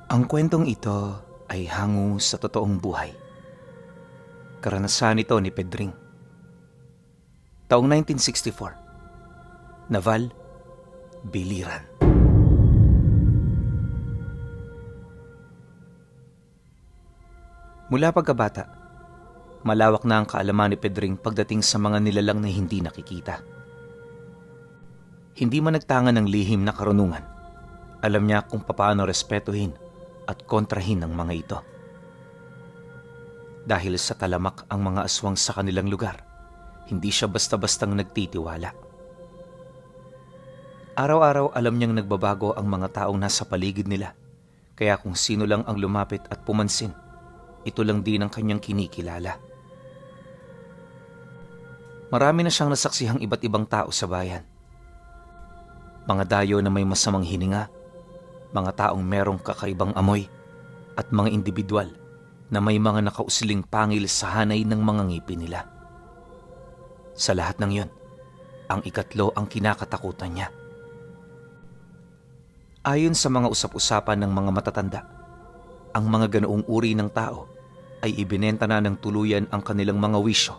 Ang kwentong ito ay hango sa totoong buhay. Karanasan ito ni Pedring. Taong 1964. Naval, Biliran. Mula pagkabata, malawak na ang kaalaman ni Pedring pagdating sa mga nilalang na hindi nakikita. Hindi man nagtanga ng lihim na karunungan, alam niya kung paano respetuhin at kontrahin ang mga ito. Dahil sa talamak ang mga aswang sa kanilang lugar, hindi siya basta-bastang nagtitiwala. Araw-araw alam niyang nagbabago ang mga taong nasa paligid nila, kaya kung sino lang ang lumapit at pumansin, ito lang din ang kanyang kinikilala. Marami na siyang nasaksihang iba't ibang tao sa bayan. Mga dayo na may masamang hininga, mga taong merong kakaibang amoy, at mga individual na may mga nakausling pangil sa hanay ng mga ngipin nila. Sa lahat ng yon, ang ikatlo ang kinakatakutan niya. Ayon sa mga usap-usapan ng mga matatanda, ang mga ganoong uri ng tao ay ibinenta na ng tuluyan ang kanilang mga wisyo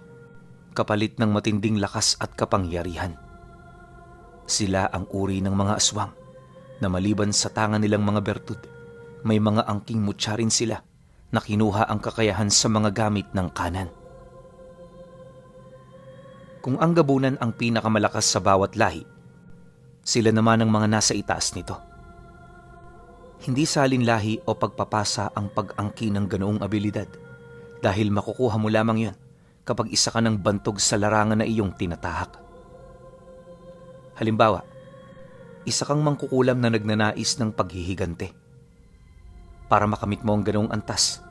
kapalit ng matinding lakas at kapangyarihan. Sila ang uri ng mga aswang na maliban sa tanga nilang mga bertud, may mga angking mutya rin sila na kinuha ang kakayahan sa mga gamit ng kanan. Kung ang gabunan ang pinakamalakas sa bawat lahi, sila naman ang mga nasa itaas nito. Hindi salinlahi o pagpapasa ang pag-angki ng ganoong abilidad dahil makukuha mo lamang yon kapag isa ka ng bantog sa larangan na iyong tinatahak. Halimbawa, isa kang mangkukulam na nagnanais ng paghihigante. Para makamit mo ang ganoong antas,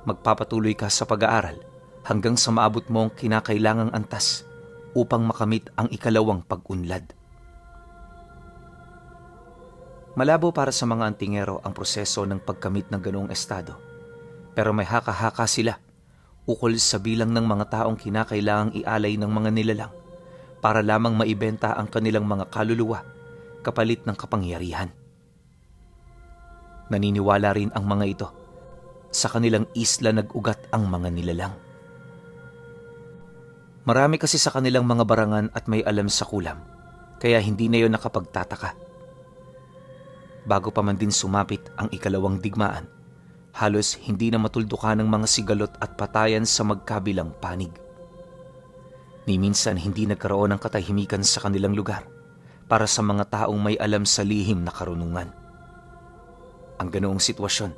magpapatuloy ka sa pag-aaral hanggang sa maabot mo ang kinakailangang antas upang makamit ang ikalawang pag-unlad. Malabo para sa mga antingero ang proseso ng pagkamit ng ganoong estado, pero may haka-haka sila ukol sa bilang ng mga taong kinakailangang ialay ng mga nilalang para lamang maibenta ang kanilang mga kaluluwa kapalit ng kapangyarihan. Naniniwala rin ang mga ito sa kanilang isla nag-ugat ang mga nilalang. Marami kasi sa kanilang mga barangan at may alam sa kulam, kaya hindi na yun nakapagtataka. Bago pa man din sumapit ang ikalawang digmaan, halos hindi na matuldukan ng mga sigalot at patayan sa magkabilang panig. Ni minsan hindi nagkaroon ng katahimikan sa kanilang lugar para sa mga taong may alam sa lihim na karunungan. Ang ganoong sitwasyon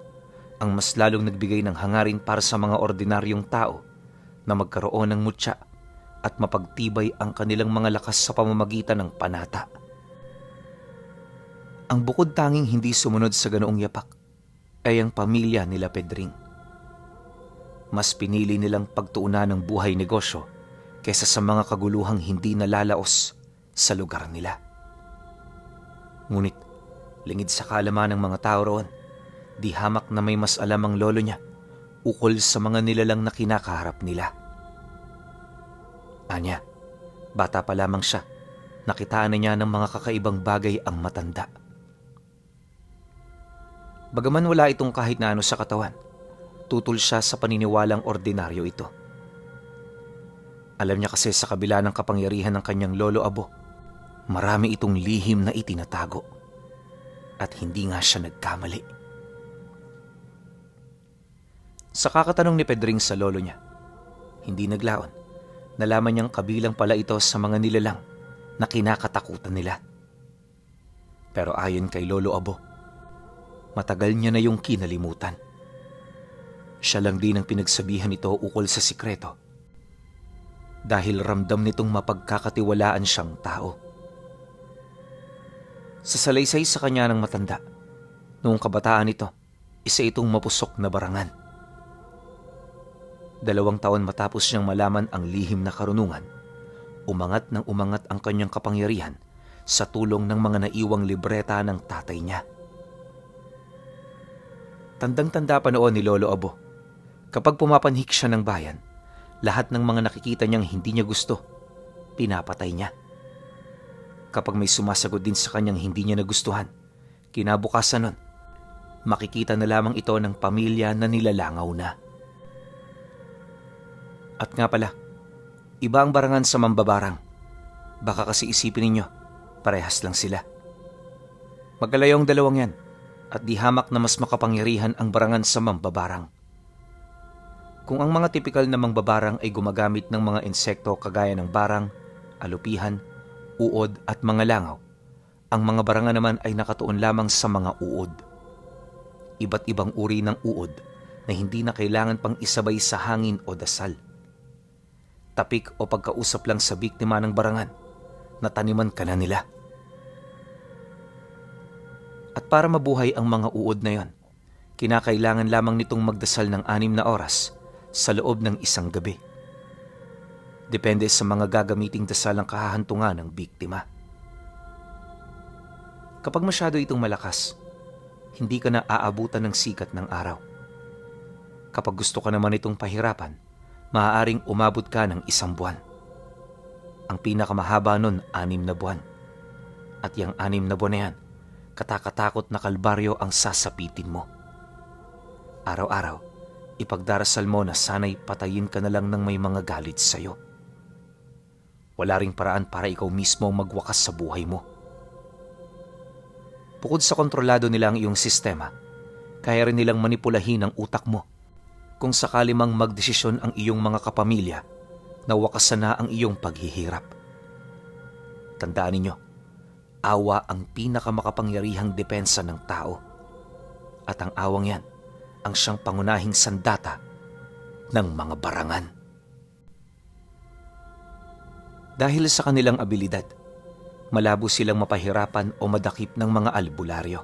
ang mas lalong nagbigay ng hangarin para sa mga ordinaryong tao na magkaroon ng mutya at mapagtibay ang kanilang mga lakas sa pamamagitan ng panata. Ang bukod tanging hindi sumunod sa ganoong yapak ay ang pamilya nila Pedring. Mas pinili nilang pagtuunan ng buhay negosyo kaysa sa mga kaguluhang hindi nalalaos sa lugar nila. Ngunit, lingid sa kaalaman ng mga tao roon, di hamak na may mas alam ang lolo niya ukol sa mga nilalang na kinakaharap nila. Anya, bata pa lamang siya, nakitaan na niya ng mga kakaibang bagay ang matanda. Bagaman wala itong kahit na ano sa katawan, tutol siya sa paniniwalang ordinaryo ito. Alam niya kasi sa kabila ng kapangyarihan ng kanyang lolo abo, marami itong lihim na itinatago. At hindi nga siya nagkamali. Sa kakatanong ni Pedring sa lolo niya, hindi naglaon. Nalaman niyang kabilang pala ito sa mga nilalang na kinakatakutan nila. Pero ayon kay Lolo Abo, matagal niya na yung kinalimutan. Siya lang din ang pinagsabihan ito ukol sa sikreto dahil ramdam nitong mapagkakatiwalaan siyang tao. Sa salaysay sa kanya ng matanda, noong kabataan nito, isa itong mapusok na barangan. 2 taon matapos niyang malaman ang lihim na karunungan, umangat ng umangat ang kanyang kapangyarihan sa tulong ng mga naiwang libreta ng tatay niya. Tandang-tanda pa noon ni Lolo Abo, kapag pumapanhik siya ng bayan, lahat ng mga nakikita niyang hindi niya gusto, pinapatay niya. Kapag may sumasagot din sa kanyang hindi niya nagustuhan, kinabukasan nun, makikita na lamang ito ng pamilya na nilalangaw na. At nga pala, iba ang barangan sa mambabarang. Baka kasi isipin ninyo, parehas lang sila. Magkalayo ang dalawang yan, at di hamak na mas makapangyarihan ang barangan sa mambabarang. Kung ang mga tipikal na mangbabarang ay gumagamit ng mga insekto kagaya ng barang, alupihan, uod at mga langaw, ang mga barangan naman ay nakatuon lamang sa mga uod. Iba't ibang uri ng uod na hindi na kailangan pang isabay sa hangin o dasal. Tapik o pagkausap lang sa biktima ng barangan, nataniman ka na nila. At para mabuhay ang mga uod na yon, kinakailangan lamang nitong magdasal ng 6 na oras sa loob ng isang gabi. Depende sa mga gagamiting dasal ang kahahantungan ng biktima. Kapag masyado itong malakas, hindi ka na aabutan ng sikat ng araw. Kapag gusto ka naman itong pahirapan, maaaring umabot ka ng 1 buwan. Ang pinakamahaba nun, 6 na buwan. At yung 6 na buwan na yan, katakatakot na kalbaryo ang sasapitin mo. Araw-araw, ipagdarasal mo na sana'y patayin ka na lang ng may mga galit sa'yo. Wala ring paraan para ikaw mismo magwakas sa buhay mo. Bukod sa kontrolado nila ang iyong sistema, kaya rin nilang manipulahin ang utak mo kung sakali mang magdesisyon ang iyong mga kapamilya na wakasan na ang iyong paghihirap. Tandaan ninyo, awa ang pinakamakapangyarihang depensa ng tao. At ang awang yan ang siyang pangunahing sandata ng mga barangan. Dahil sa kanilang abilidad, malabo silang mapahirapan o madakip ng mga albularyo.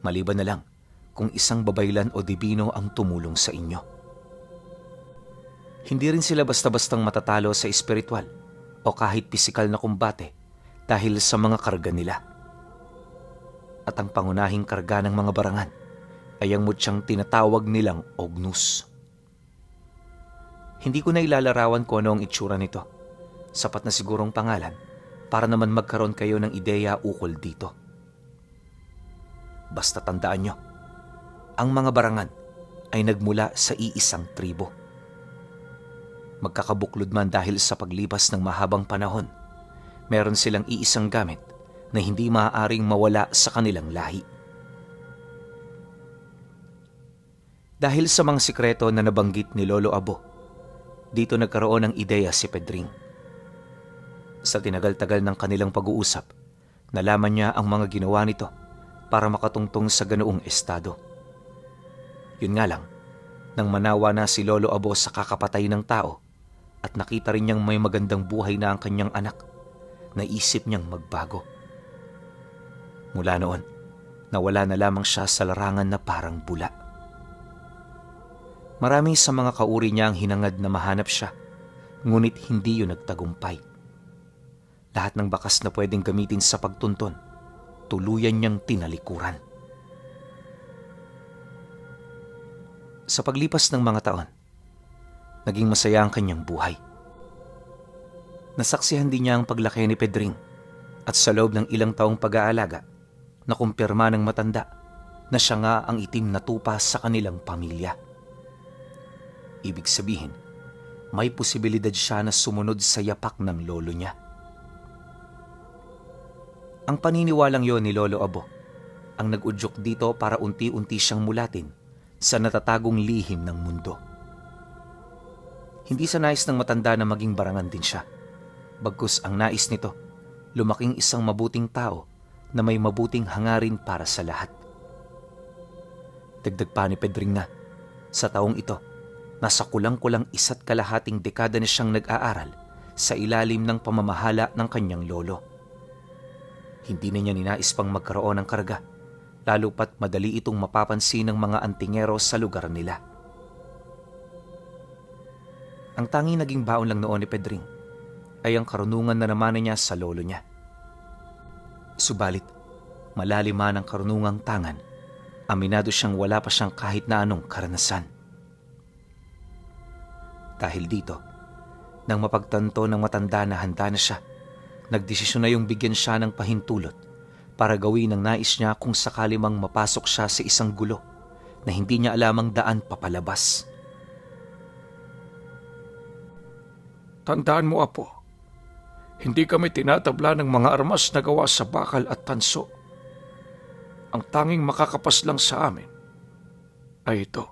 Maliban na lang kung isang babaylan o dibino ang tumulong sa inyo. Hindi rin sila basta-bastang matatalo sa espiritual o kahit pisikal na kumbate dahil sa mga karga nila. At ang pangunahing karga ng mga barangan ay ang mutsyang tinatawag nilang Ognus. Hindi ko na ilalarawan kung ano ang itsura nito. Sapat na sigurong pangalan para naman magkaroon kayo ng ideya ukol dito. Basta tandaan nyo, ang mga barangan ay nagmula sa iisang tribo. Magkakabuklod man dahil sa paglipas ng mahabang panahon, meron silang iisang gamit na hindi maaaring mawala sa kanilang lahi. Dahil sa mga sikreto na nabanggit ni Lolo Abo, dito nagkaroon ng ideya si Pedring. Sa tinagal-tagal ng kanilang pag-uusap, nalaman niya ang mga ginawa nito para makatungtong sa ganoong estado. Yun nga lang, nang manawa na si Lolo Abo sa kakapatay ng tao at nakita rin niyang may magandang buhay na ang kanyang anak, naisip niyang magbago. Mula noon, nawala na lamang siya sa larangan na parang bula. Marami sa mga kauri niya ang hinangad na mahanap siya, ngunit hindi yun nagtagumpay. Lahat ng bakas na pwedeng gamitin sa pagtunton, tuluyan niyang tinalikuran. Sa paglipas ng mga taon, naging masaya ang kanyang buhay. Nasaksihan din niya ang paglaki ni Pedring at sa loob ng ilang taong pag-aalaga, nakumpirma ng matanda na siya nga ang itim na tupa sa kanilang pamilya. Ibig sabihin, may posibilidad siya na sumunod sa yapak ng lolo niya. Ang paniniwalang yon ni Lolo Abo ang nag-udyok dito para unti-unti siyang mulatin sa natatagong lihim ng mundo. Hindi sa nais ng matanda na maging barangan din siya. Bagkus ang nais nito, lumaking isang mabuting tao na may mabuting hangarin para sa lahat. Dagdag pa ni Pedring na, sa taong ito, nasa kulang-kulang 1.5 dekada na siyang nag-aaral sa ilalim ng pamamahala ng kanyang lolo. Hindi na niya ninais pang magkaroon ng karga, lalo pat madali itong mapapansin ng mga antingero sa lugar nila. Ang tanging naging baon lang noon ni Pedring ay ang karunungan na naman niya sa lolo niya. Subalit, malalim man ang karunungang tangan, aminado siyang wala pa siyang kahit na anong karanasan. Dahil dito, nang mapagtanto ng matanda na handa na siya, nagdesisyon na yung bigyan siya ng pahintulot para gawin ang nais niya kung sakali mang mapasok siya sa isang gulo na hindi niya alamang daan papalabas. Tandaan mo, Apo, hindi kami tinatabla ng mga armas na gawa sa bakal at tanso. Ang tanging makakapas lang sa amin ay ito.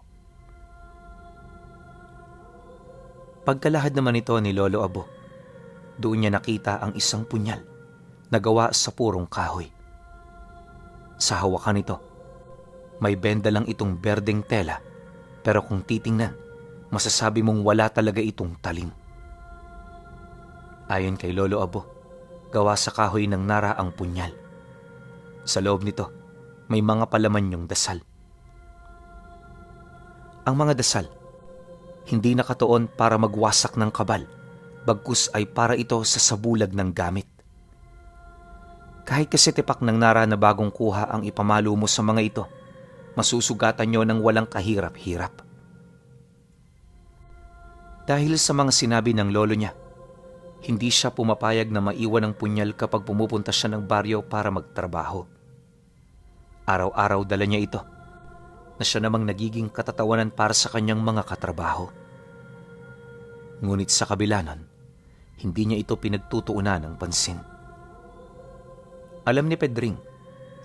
Pagkalahad naman ito ni Lolo Abo, doon niya nakita ang isang punyal na gawa sa purong kahoy. Sa hawakan nito, may benda lang itong berdeng tela, pero kung titingnan, masasabi mong wala talaga itong taling. Ayon kay Lolo Abo, gawa sa kahoy ng nara ang punyal. Sa loob nito, may mga palaman yung dasal. Ang mga dasal, hindi nakatuon para magwasak ng kabal, bagkus ay para ito sa sabulag ng gamit. Kahit kasi tipak ng nara na bagong kuha ang ipamalo mo sa mga ito, masusugatan nyo ng walang kahirap-hirap. Dahil sa mga sinabi ng lolo niya, hindi siya pumapayag na maiwan ang punyal kapag pumupunta siya ng baryo para magtrabaho. Araw-araw dala niya ito, na siya namang nagiging katatawanan para sa kanyang mga katrabaho. Ngunit sa kabila nun, hindi niya ito pinagtutuunan ng pansin. Alam ni Pedring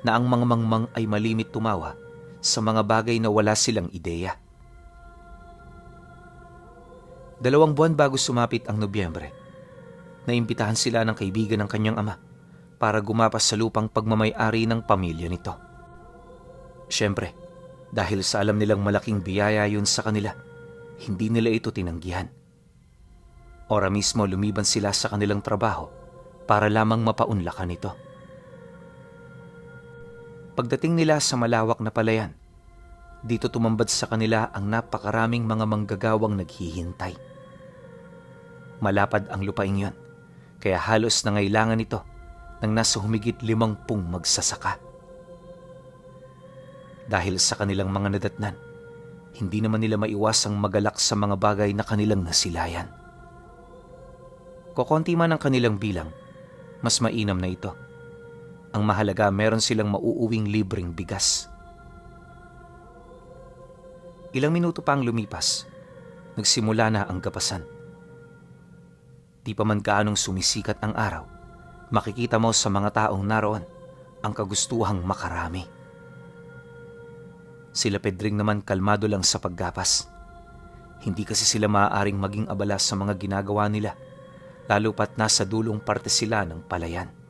na ang mga mangmang ay malimit tumawa sa mga bagay na wala silang ideya. 2 buwan bago sumapit ang Nobyembre, naimbitahan sila ng kaibigan ng kanyang ama para gumapas sa lupang pagmamay-ari ng pamilya nito. Siyempre, dahil sa alam nilang malaking biyaya yun sa kanila, hindi nila ito tinanggihan. Ora mismo lumiban sila sa kanilang trabaho para lamang mapaunlakan ito. Pagdating nila sa malawak na palayan, dito tumambad sa kanila ang napakaraming mga manggagawang naghihintay. Malapad ang lupaing yon, kaya halos nangailangan ito ng nasa humigit 50 magsasaka. Dahil sa kanilang mga nadatnan, hindi naman nila maiwasang magalak sa mga bagay na kanilang nasilayan. Kokonti man ang kanilang bilang, mas mainam na ito. Ang mahalaga, meron silang mauuwing libreng bigas. Ilang minuto pa ang lumipas, nagsimula na ang gapasan. Di pa man gaanong sumisikat ang araw, makikita mo sa mga taong naroon ang kagustuhang makarami. Sila Pedring naman kalmado lang sa paggapas. Hindi kasi sila maaaring maging abala sa mga ginagawa nila, lalo pat nasa dulong parte sila ng palayan.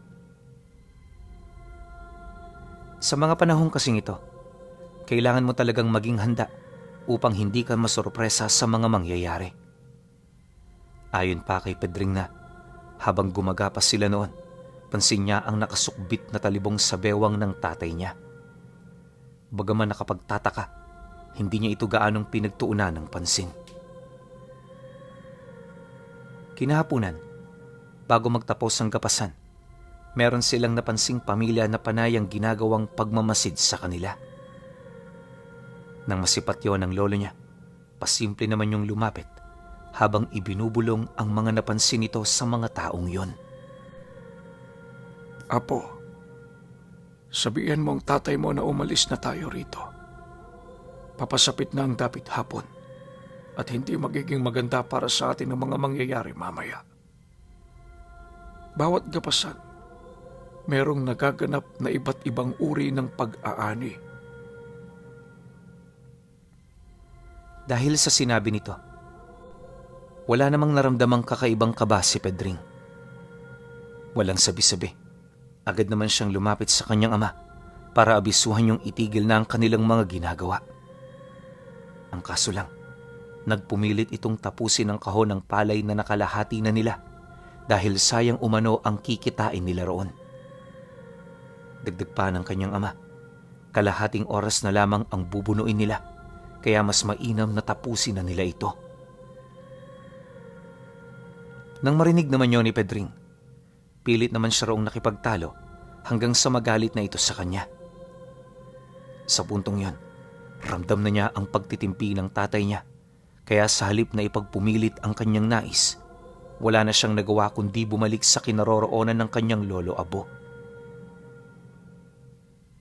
Sa mga panahong kasing ito, kailangan mo talagang maging handa upang hindi ka masorpresa sa mga mangyayari. Ayon pa kay Pedring na, habang gumagapas sila noon, pansin niya ang nakasukbit na talibong sa bewang ng tatay niya. Bagaman nakapagtataka, hindi niya ito gaanong pinagtuunan ng pansin. Kinahapunan, bago magtapos ang gapasan, meron silang napansing pamilya na panayang ginagawang pagmamasid sa kanila. Nang masipat yun ng lolo niya, pasimple naman yung lumapit habang ibinubulong ang mga napansin nito sa mga taong yon. Apo, sabihan mo ang tatay mo na umalis na tayo rito. Papasapit na ang dapit hapon at hindi magiging maganda para sa atin ang mga mangyayari mamaya. Bawat gapasan, merong nagaganap na iba't ibang uri ng pag-aani. Dahil sa sinabi nito, wala namang naramdamang kakaibang kaba si Pedring. Walang sabi-sabi. Agad naman siyang lumapit sa kanyang ama para abisuhan yung itigil na ang kanilang mga ginagawa. Ang kaso lang, nagpumilit itong tapusin ang kahon ng palay na nakalahati na nila dahil sayang umano ang kikitain nila roon. Dagdag pa ng kanyang ama, kalahating oras na lamang ang bubunuin nila, kaya mas mainam na tapusin na nila ito. Nang marinig naman yun ni Pedring, pilit naman siya roong nakipagtalo hanggang sa magalit na ito sa kanya. Sa puntong yon, ramdam na niya ang pagtitimpi ng tatay niya, kaya sa halip na ipagpumilit ang kanyang nais, wala na siyang nagawa kundi bumalik sa kinaroroonan ng kanyang lolo Abo.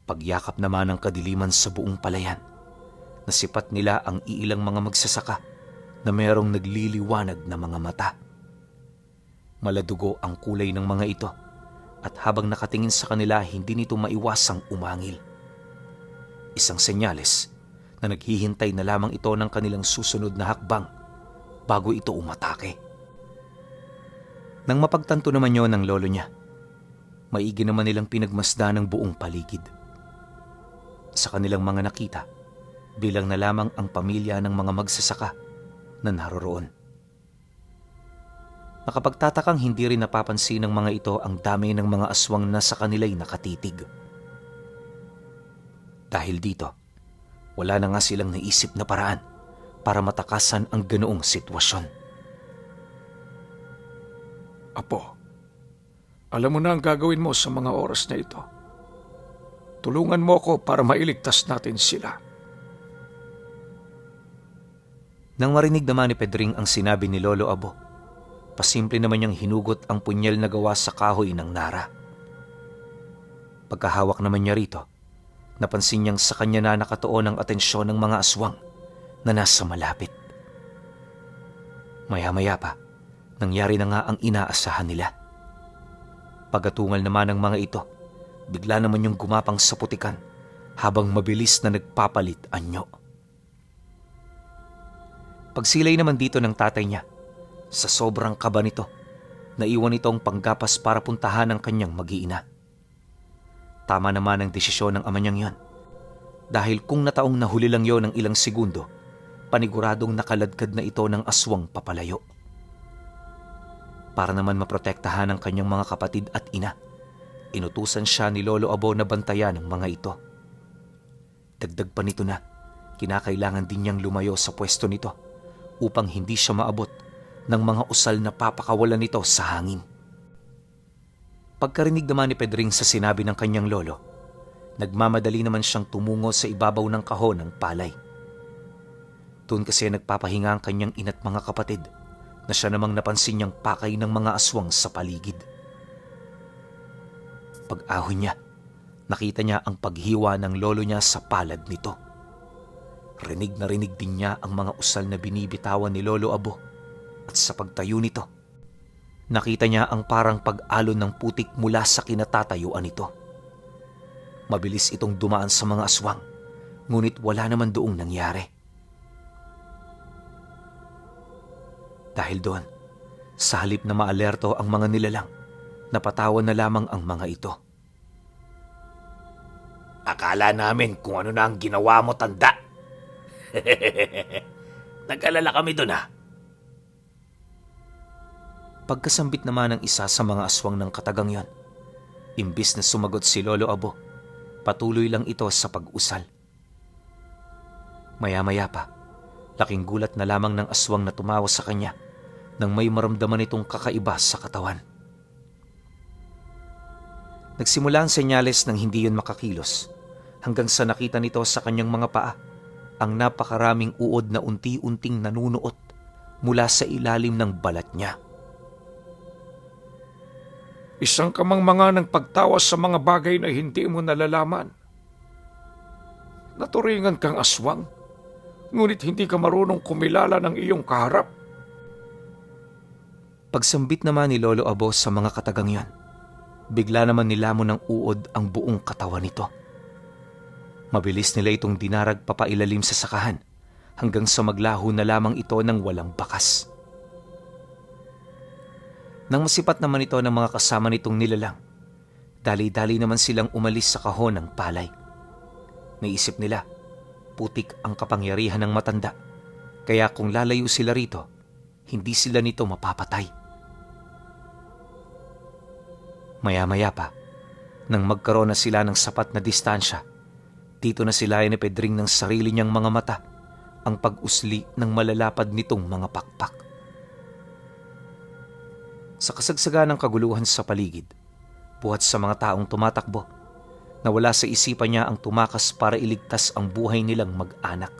Pagyakap naman ng kadiliman sa buong palayan, nasipat nila ang iilang mga magsasaka na mayroong nagliliwanag na mga mata. Maladugo ang kulay ng mga ito at habang nakatingin sa kanila hindi nito maiwasang umangil. Isang senyales na naghihintay na lamang ito ng kanilang susunod na hakbang bago ito umatake. Nang mapagtanto naman yon ng lolo niya, maigi naman nilang pinagmasdan ang buong paligid. Sa kanilang mga nakita, bilang na lamang ang pamilya ng mga magsasaka na naroroon. Nakapagtatakang hindi rin napapansin ng mga ito ang dami ng mga aswang na sa kanila'y nakatitig. Dahil dito, wala na nga silang naisip na paraan para matakasan ang ganoong sitwasyon. Apo, alam mo na ang gagawin mo sa mga oras na ito. Tulungan mo ako para mailigtas natin sila. Nang marinig naman ni Pedring ang sinabi ni Lolo Abo, pasimple naman niyang hinugot ang punyal na gawa sa kahoy ng Nara. Pagkahawak naman niya rito, napansin niyang sa kanya na nakatuon ang atensyon ng mga aswang na nasa malapit. Maya-maya pa, nangyari na nga ang inaasahan nila. Pagatungal naman ng mga ito, bigla naman yung gumapang sa putikan habang mabilis na nagpapalit anyo. Pagsilay naman dito ng tatay niya, sa sobrang kaba nito, naiwan ito ang panggapas para puntahan ang kanyang mag-iina. Tama naman ang desisyon ng ama niyang yon. Dahil kung nataong nahuli lang yon ng ilang segundo, paniguradong nakaladkad na ito ng aswang papalayo. Para naman maprotektahan ang kanyang mga kapatid at ina, inutusan siya ni Lolo Abo na bantayan ang mga ito. Dagdag pa nito na, kinakailangan din niyang lumayo sa pwesto nito upang hindi siya maabot ng mga usal na papakawalan nito sa hangin. Pagkarinig naman ni Pedring sa sinabi ng kanyang lolo, nagmamadali naman siyang tumungo sa ibabaw ng kahon ng palay. Doon kasi nagpapahinga ang kanyang ina't mga kapatid na siya namang napansin niyang pakay ng mga aswang sa paligid. Pag-ahon niya, nakita niya ang paghiwa ng lolo niya sa palad nito. Rinig na rinig din niya ang mga usal na binibitawan ni Lolo Abo at sa pagtayo nito, nakita niya ang parang pag-alon ng putik mula sa kinatatayuan nito. Mabilis itong dumaan sa mga aswang, ngunit wala naman doong nangyari. Dahil doon, sa halip na maalerto ang mga nilalang, napatawan na lamang ang mga ito. Akala namin kung ano na ang ginawa mo, tanda. Nag-alala kami doon, ha? Pagkasambit naman ng isa sa mga aswang ng katagang yon, imbis na sumagot si Lolo Abo, patuloy lang ito sa pag-usal. Maya-maya pa, laking gulat na lamang ng aswang na tumawa sa kanya nang may maramdaman itong kakaiba sa katawan. Nagsimula ang senyales ng hindi yun makakilos hanggang sa nakita nito sa kanyang mga paa ang napakaraming uod na unti-unting nanunuot mula sa ilalim ng balat niya. Isang kamangmanga ng pagtawas sa mga bagay na hindi mo nalalaman. Naturingan kang aswang, ngunit hindi ka marunong kumilala ng iyong kaharap. Pagsambit naman ni Lolo Abo sa mga katagang yon, bigla naman nilamon ng uod ang buong katawan nito. Mabilis nila itong dinarag papailalim sa sakahan hanggang sa maglaho na lamang ito ng walang bakas. Nang masipat naman ito ng mga kasama nitong nilalang, dali-dali naman silang umalis sa kahon ng palay. Naisip nila, putik ang kapangyarihan ng matanda, kaya kung lalayo sila rito, hindi sila nito mapapatay. Maya-maya pa, nang magkaroon na sila ng sapat na distansya, dito na sila ni Pedring ng sarili niyang mga mata ang pag-usli ng malalapad nitong mga pakpak. Sa kasagsagan ng kaguluhan sa paligid, buhat sa mga taong tumatakbo, nawala sa isipan niya ang tumakas para iligtas ang buhay nilang mag-anak.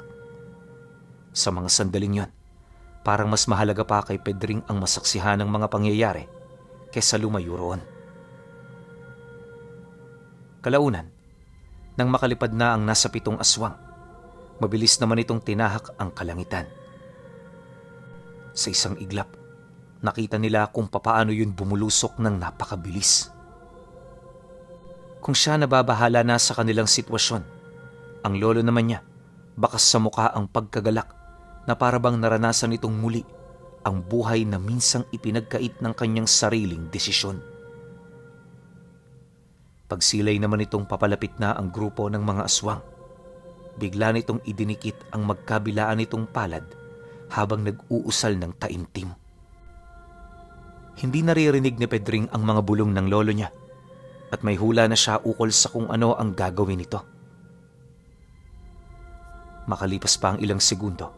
Sa mga sandaling yon, parang mas mahalaga pa kay Pedring ang masaksihan ng mga pangyayari kaysa lumayo roon. Kalaunan, Nang makalipad na ang nasa 7 aswang, mabilis naman itong tinahak ang kalangitan. Sa isang iglap, nakita nila kung papaano yun bumulusok ng napakabilis. Kung siya nababahala na sa kanilang sitwasyon, ang lolo naman niya, bakas sa mukha ang pagkagalak na parabang naranasan itong muli ang buhay na minsang ipinagkait ng kanyang sariling desisyon. Pagsilay naman itong papalapit na ang grupo ng mga aswang, bigla nitong idinikit ang magkabilaan nitong palad habang nag-uusal ng taimtim. Hindi naririnig ni Pedring ang mga bulong ng lolo niya at may hula na siya ukol sa kung ano ang gagawin nito. Makalipas pa ang ilang segundo,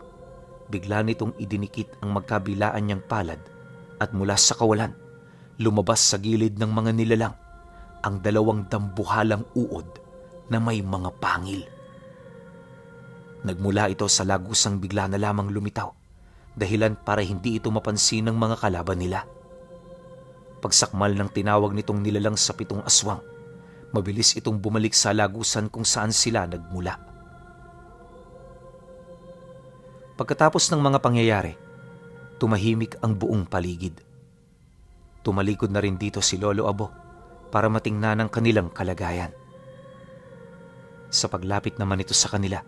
bigla nitong idinikit ang magkabilaan niyang palad at mula sa kawalan, lumabas sa gilid ng mga nilalang ang 2 dambuhalang uod na may mga pangil. Nagmula ito sa lagusang bigla na lamang lumitaw, dahilan para hindi ito mapansin ng mga kalaban nila. Pagsakmal ng tinawag nitong nilalang sa 7 aswang, mabilis itong bumalik sa lagusan kung saan sila nagmula. Pagkatapos ng mga pangyayari, tumahimik ang buong paligid. Tumalikod na rin dito si Lolo Abo para matingnan ang kanilang kalagayan. Sa paglapit naman ito sa kanila,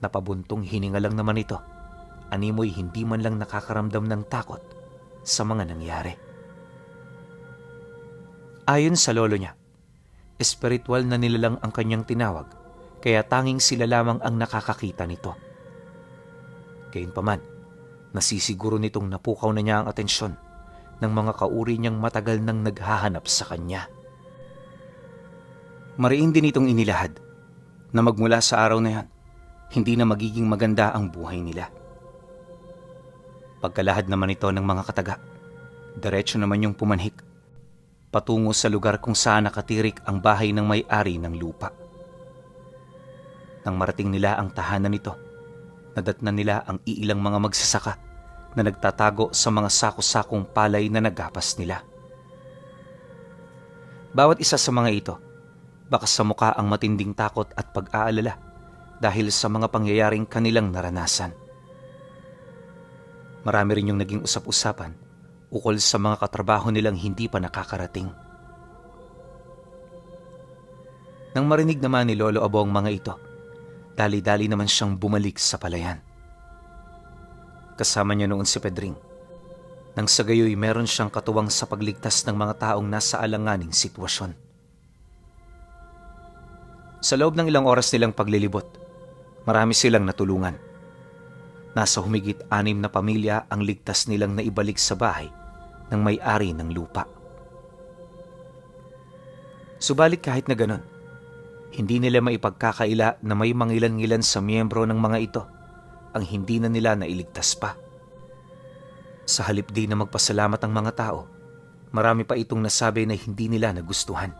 napabuntong hininga lang naman ito, animoy hindi man lang nakakaramdam ng takot sa mga nangyari. Ayon sa lolo niya, espiritual na nilalang ang kanyang tinawag, kaya tanging sila lamang ang nakakakita nito. Gayunpaman, nasisiguro nitong napukaw na niya ang atensyon ng mga kauri niyang matagal nang naghahanap sa kanya. Mariin din itong inilahad na magmula sa araw na yan, hindi na magiging maganda ang buhay nila. Pagkalahad naman ito ng mga kataga, diretso naman yung pumanhik patungo sa lugar kung saan nakatirik ang bahay ng may-ari ng lupa. Nang marating nila ang tahanan nito, nadatnan nila ang iilang mga magsasaka na nagtatago sa mga sako-sakong palay na nagapas nila. Bawat isa sa mga ito, bakas sa mukha ang matinding takot at pag-aalala dahil sa mga pangyayaring kanilang naranasan. Marami rin yung naging usap-usapan ukol sa mga katrabaho nilang hindi pa nakakarating. Nang marinig naman ni Lolo Abo ang mga ito, dali-dali naman siyang bumalik sa palayan. Kasama niya noon si Pedring. Nang sa gayoy meron siyang katuwang sa pagligtas ng mga taong nasa alanganing sitwasyon. Sa loob ng ilang oras nilang paglilibot, marami silang natulungan. Nasa humigit 6 na pamilya ang ligtas nilang naibalik sa bahay ng may-ari ng lupa. Subalit kahit na ganon, hindi nila maipagkakaila na may mangilan-ngilan sa miyembro ng mga ito ang hindi na nila nailigtas pa. Sa halip din na magpasalamat ang mga tao, marami pa itong nasabi na hindi nila nagustuhan.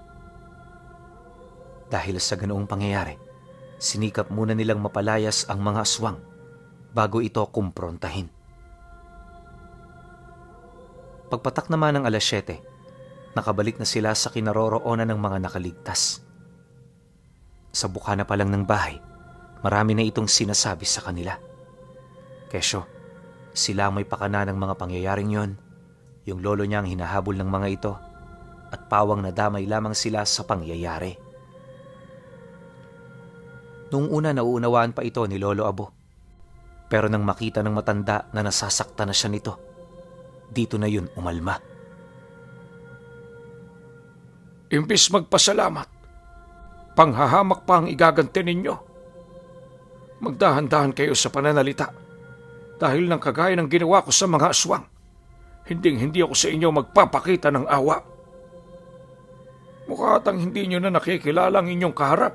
Dahil sa ganoong pangyayari, sinikap muna nilang mapalayas ang mga aswang bago ito kumprontahin. Pagpatak naman ng 7:00, nakabalik na sila sa kinaroroonan ng mga nakaligtas. Sa bukana pa lang ng bahay, marami na itong sinasabi sa kanila. Kesyo, sila ang may pakana ng mga pangyayaring yon, yung lolo niya ang hinahabol ng mga ito, at pawang nadamay lamang sila sa pangyayari. Noong una nauunawaan pa ito ni Lolo Abo. Pero nang makita ng matanda na nasasaktan na siya nito, dito na yun umalma. Imbis magpasalamat, panghahamak pa ang igaganti ninyo. Magdahan-dahan kayo sa pananalita dahil ng kagaya ng ginawa ko sa mga aswang. Hinding-hindi ako sa inyo magpapakita ng awa. Mukha atang hindi nyo na nakikilala ang inyong kaharap.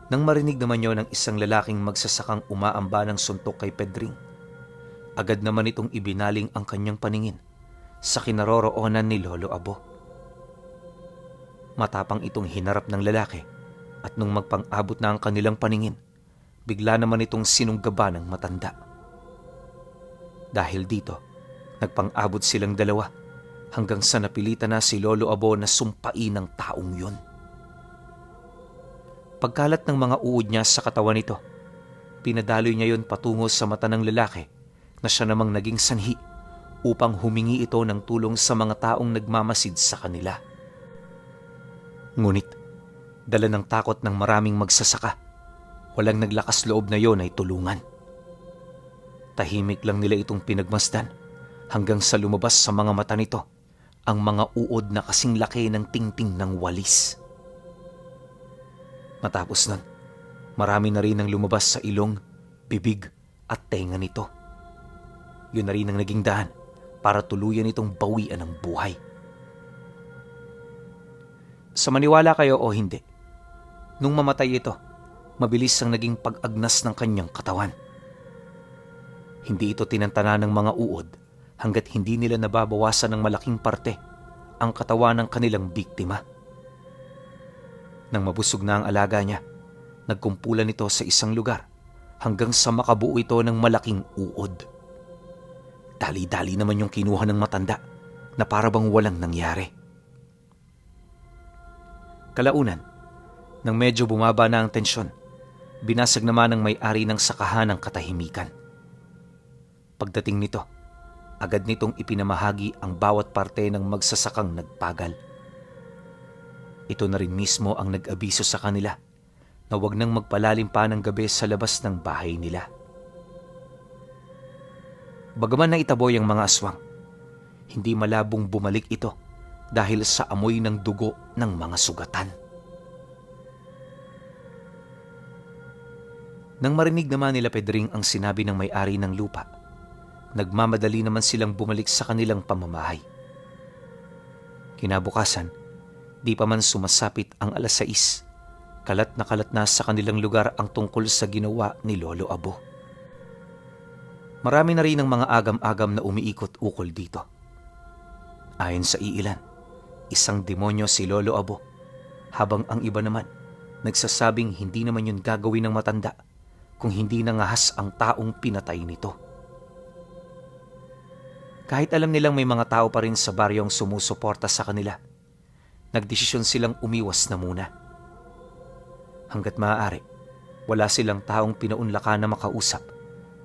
Nang marinig naman yun ng isang lalaking magsasakang umaamba ng suntok kay Pedring, agad naman itong ibinaling ang kanyang paningin sa kinaroroonan ni Lolo Abo. Matapang itong hinarap ng lalaki at nung magpang-abot na ang kanilang paningin, bigla naman itong sinunggaba ng matanda. Dahil dito, nagpang-abot silang dalawa hanggang sa napilitan na si Lolo Abo na sumpain ng taong yun. Pagkalat ng mga uod niya sa katawan nito, pinadaloy niya yon patungo sa mata ng lalaki na siya namang naging sanhi upang humingi ito ng tulong sa mga taong nagmamasid sa kanila. Ngunit, dala ng takot ng maraming magsasaka, walang naglakas loob na yon ay tulungan. Tahimik lang nila itong pinagmasdan hanggang sa lumabas sa mga mata nito ang mga uod na kasing laki ng tingting ng walis. Matapos nun, marami na rin ang lumabas sa ilong, bibig at tenga nito. Yun na rin ang naging daan para tuluyan itong bawian ng buhay. Sa maniwala kayo o hindi, nung mamatay ito, mabilis ang naging pag-agnas ng kanyang katawan. Hindi ito tinantana ng mga uod hanggat hindi nila nababawasan ng malaking parte ang katawan ng kanilang biktima. Nang mabusog na ang alaga niya, nagkumpulan ito sa isang lugar hanggang sa makabuo ito ng malaking uod. Dali-dali naman yung kinuha ng matanda na para bang walang nangyari. Kalaunan, nang medyo bumaba na ang tensyon, binasag naman ng may-ari ng sakahan ng katahimikan. Pagdating nito, agad nitong ipinamahagi ang bawat parte ng magsasakang nagpagal. Ito na rin mismo ang nag-abiso sa kanila na huwag nang magpalalim pa ng gabi sa labas ng bahay nila. Bagaman na itaboy ang mga aswang, hindi malabong bumalik ito dahil sa amoy ng dugo ng mga sugatan. Nang marinig naman nila Pedring ang sinabi ng may-ari ng lupa, nagmamadali naman silang bumalik sa kanilang pamamahay. Kinabukasan, di pa man sumasapit ang 6:00, kalat na sa kanilang lugar ang tungkol sa ginawa ni Lolo Abo. Marami na rin ang mga agam-agam na umiikot-ukol dito. Ayon sa iilan, isang demonyo si Lolo Abo, habang ang iba naman nagsasabing hindi naman yun gagawin ng matanda kung hindi nangahas ang taong pinatay nito. Kahit alam nilang may mga tao pa rin sa baryong sumusuporta sa kanila, nagdesisyon silang umiwas na muna. Hanggat maaari, wala silang taong pinaunlakan na makausap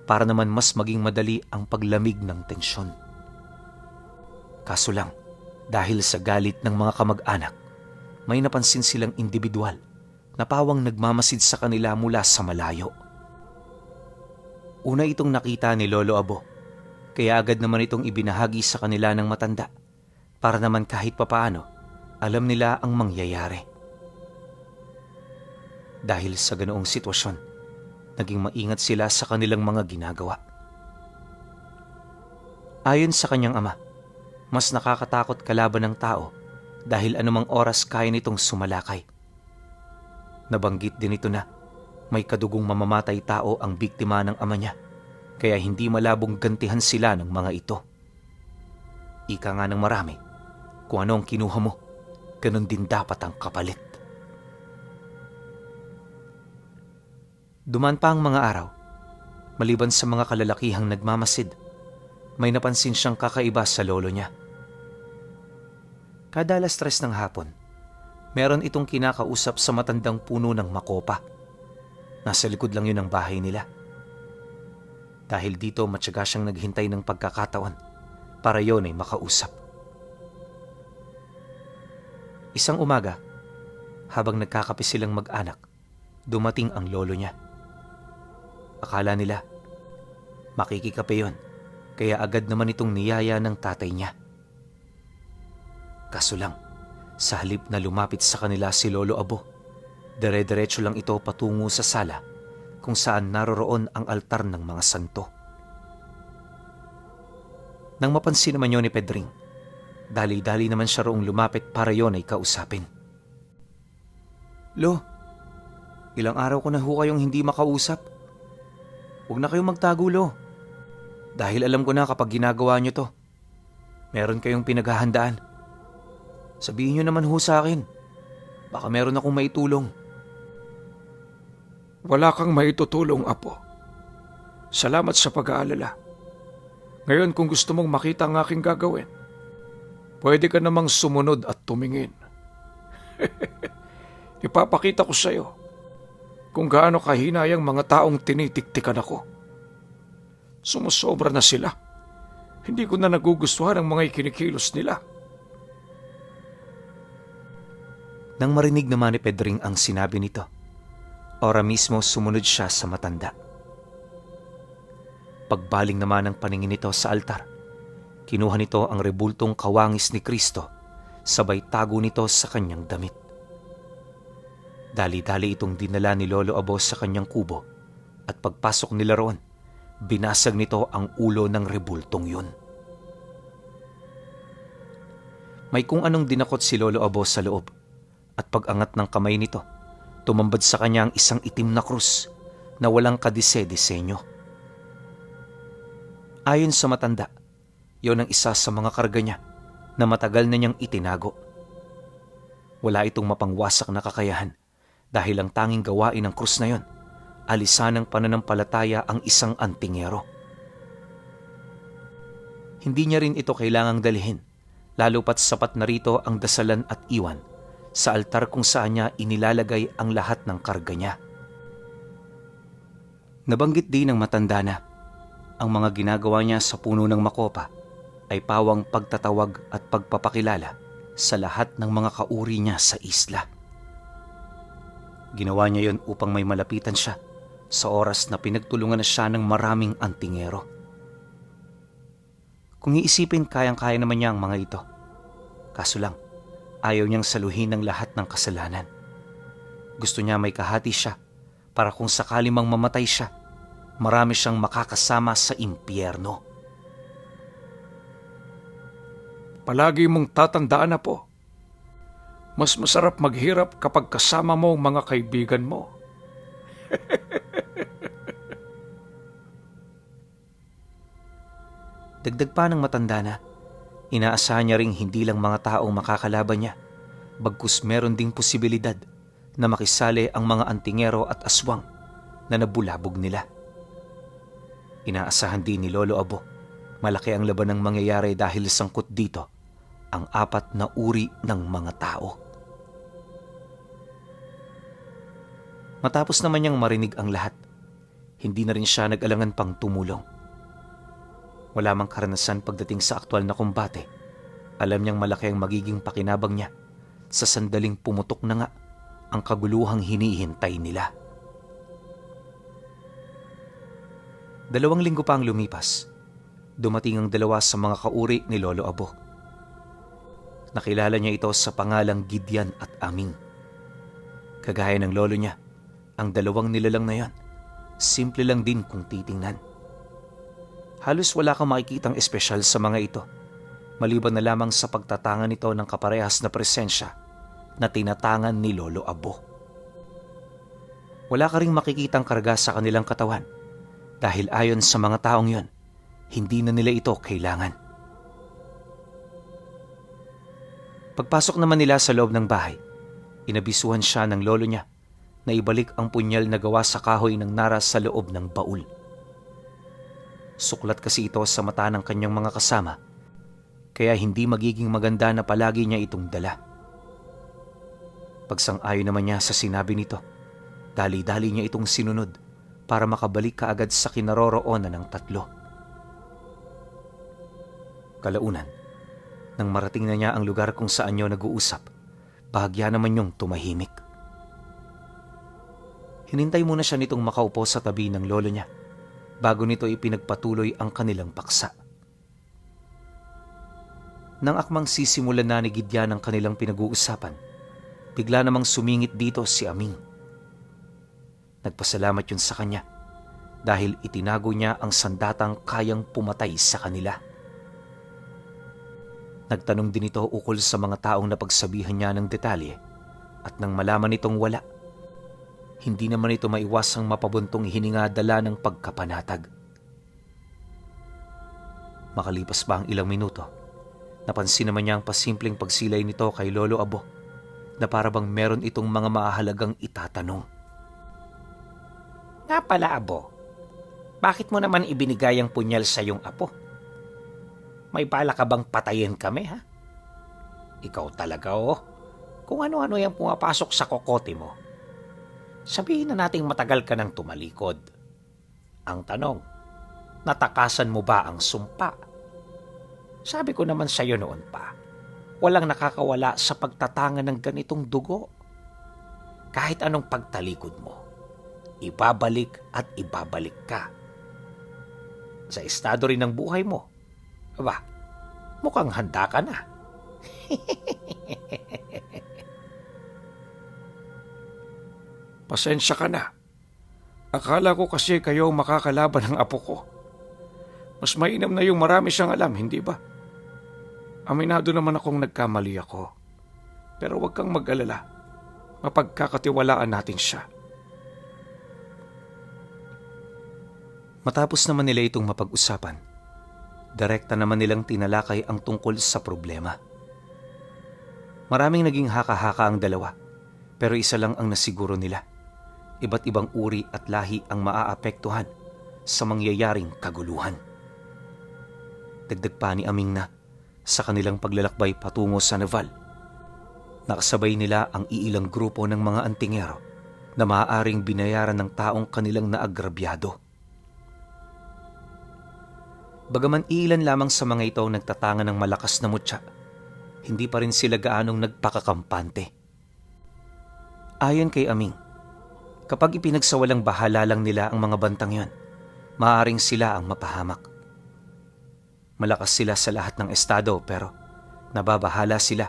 para naman mas maging madali ang paglamig ng tensyon. Kaso lang, dahil sa galit ng mga kamag-anak, may napansin silang individual na pawang nagmamasid sa kanila mula sa malayo. Una itong nakita ni Lolo Abo, kaya agad naman itong ibinahagi sa kanila ng matanda para naman kahit papaano alam nila ang mangyayari. Dahil sa ganoong sitwasyon, naging maingat sila sa kanilang mga ginagawa. Ayon sa kanyang ama, mas nakakatakot kalaban ng tao dahil anumang oras kaya nitong sumalakay. Nabanggit din ito na may kadugong mamamatay tao ang biktima ng ama niya, kaya hindi malabong gantihan sila ng mga ito. Ika nga ng marami, kung ano ang kinuha mo, ganun din dapat ang kapalit. Duman pa ang mga araw, maliban sa mga kalalakihang nagmamasid, may napansin siyang kakaiba sa lolo niya. Kada 3:00 ng hapon, meron itong kinakausap sa matandang puno ng makopa. Nasa likod lang yun ng bahay nila. Dahil dito matyaga siyang naghintay ng pagkakataon para yon ay makausap. Isang umaga, habang nagkakape silang mag-anak, dumating ang lolo niya. Akala nila, makikikape yon, kaya agad naman itong niyaya ng tatay niya. Kaso lang, sa halip na lumapit sa kanila si Lolo Abo, dire-diretso lang ito patungo sa sala kung saan naroroon ang altar ng mga santo. Nang mapansin naman yun ni Pedring, dali-dali naman siya roong lumapit para yon ay kausapin. Lo, ilang araw ko na ho kayong hindi makausap. Huwag na kayong magtago, Lo. Dahil alam ko na kapag ginagawa nyo to, meron kayong pinaghahandaan. Sabihin nyo naman ho sa akin. Baka meron akong maitulong. Wala kang maitutulong, Apo. Salamat sa pag-aalala. Ngayon kung gusto mong makita ang aking gagawin, pwede ka namang sumunod at tumingin. Ipapakita ko sa iyo kung gaano kahina yung mga taong tinitiktikan ako. Sumusobra na sila. Hindi ko na nagugustuhan ang mga ikinikilos nila. Nang marinig naman ni Pedring ang sinabi nito, ora mismo sumunod siya sa matanda. Pagbaling naman ng paningin nito sa altar, kinuha nito ang rebultong kawangis ni Kristo, sabay tago nito sa kanyang damit. Dali-dali itong dinala ni Lolo Abo sa kanyang kubo at pagpasok nila roon, binasag nito ang ulo ng rebultong yun. May kung anong dinakot si Lolo Abo sa loob at pag-angat ng kamay nito, tumambad sa kanya ang isang itim na krus na walang kadise-disenyo. Ayon sa matanda, yon ang isa sa mga karga niya na matagal na niyang itinago. Wala itong mapangwasak na kakayahan dahil ang tanging gawain ng krus na yon, alisan ng pananampalataya ang isang antingero. Hindi niya rin ito kailangang dalhin, lalo pat sapat na rito ang dasalan at iwan sa altar kung saan niya inilalagay ang lahat ng karga niya. Nabanggit din ng matanda na ang mga ginagawa niya sa puno ng makopa ay pawang pagtatawag at pagpapakilala sa lahat ng mga kauri niya sa isla. Ginawa niya yon upang may malapitan siya sa oras na pinagtulungan na siya ng maraming antingero. Kung iisipin, kayang-kaya naman niya ang mga ito. Kaso lang, ayaw niyang saluhin ng lahat ng kasalanan. Gusto niya may kahati siya para kung sakali mang mamatay siya, marami siyang makakasama sa impyerno. Palagi mong tatandaan na po, mas masarap maghirap kapag kasama mo ang mga kaibigan mo. Dagdag pa ng matanda na, inaasahan niya ring hindi lang mga taong makakalaban niya, bagkus meron ding posibilidad na makisali ang mga antingero at aswang na nabulabog nila. Inaasahan din ni Lolo Abo, malaki ang laban ng mangyayari dahil sangkot dito ang 4 na uri ng mga tao. Matapos naman niyang marinig ang lahat, hindi na rin siya nag-alangan pang tumulong. Wala mang karanasan pagdating sa aktwal na kumbate, alam niyang malaki ang magiging pakinabang niya sa sandaling pumutok na nga ang kaguluhang hinihintay nila. 2 linggo pa ang lumipas, dumating ang 2 sa mga kauri ni Lolo Abo. Nakilala niya ito sa pangalang Gideon at Aming. Kagaya ng lolo niya, ang 2 nilalang na yan, simple lang din kung titingnan. Halos wala kang makikitang espesyal sa mga ito, maliban na lamang sa pagtatangan nito ng kaparehas na presensya na tinatangan ni Lolo Abo. Wala ka ring makikitang karga sa kanilang katawan dahil ayon sa mga taong yon, hindi na nila ito kailangan. Pagpasok naman nila sa loob ng bahay, inabisuhan siya ng lolo niya na ibalik ang punyal na gawa sa kahoy ng naras sa loob ng baul. Suklat kasi ito sa mata ng kanyang mga kasama, kaya hindi magiging maganda na palagi niya itong dala. Pagsang-ayon naman niya sa sinabi nito, dali-dali niya itong sinunod para makabalik kaagad sa kinaroroonan ng 3. Kalaunan, nang marating na niya ang lugar kung saan niyo nag-uusap, bahagya naman niyong tumahimik. Hinintay muna siya nitong makaupo sa tabi ng lolo niya bago nito ipinagpatuloy ang kanilang paksa. Nang akmang sisimulan na ni Gideon ang kanilang pinag-uusapan, bigla namang sumingit dito si Aming. Nagpasalamat yun sa kanya dahil itinago niya ang sandatang kayang pumatay sa kanila. Nagtanong din ito ukol sa mga taong napagsabihan niya ng detalye at nang malaman nitong wala, hindi naman ito maiwasang mapabuntong hininga dala ng pagkapanatag. Makalipas pa ang ilang minuto, napansin naman niya ang pasimpleng pagsilay nito kay Lolo Abo na parabang meron itong mga mahalagang itatanong. Nga pala, Abo, bakit mo naman ibinigay ang punyal sa iyong apo? May bala ka bang patayin kami, ha? Ikaw talaga oh. Kung ano-ano yung pumapasok sa kokote mo. Sabihin na nating matagal ka nang tumalikod. Ang tanong, natakasan mo ba ang sumpa? Sabi ko naman sa'yo noon pa, walang nakakawala sa pagtatanga ng ganitong dugo. Kahit anong pagtalikod mo, ibabalik at ibabalik ka. Sa estado rin ng buhay mo, aba, mukhang handa ka na. Pasensya ka na. Akala ko kasi kayo ang makakalaban ng apo ko. Mas mainam na yung marami siyang alam, hindi ba? Aminado naman akong nagkamali ako. Pero huwag kang mag-alala. Mapagkakatiwalaan natin siya. Matapos naman nila itong mapag-usapan, direkta naman nilang tinalakay ang tungkol sa problema. Maraming naging haka-haka ang dalawa, pero isa lang ang nasiguro nila. Iba't ibang uri at lahi ang maaapektuhan sa mangyayaring kaguluhan. Dagdag pa ni Aming na sa kanilang paglalakbay patungo sa Naval, nakasabay nila ang iilang grupo ng mga antingero na maaaring binayaran ng taong kanilang naagrabyado. Bagaman ilan lamang sa mga ito nagtatanga ng malakas na mutya, hindi pa rin sila gaanong nagpakakampante. Ayon kay Aming, kapag ipinagsawalang bahala lang nila ang mga bantang yon, maaaring sila ang mapahamak. Malakas sila sa lahat ng estado pero nababahala sila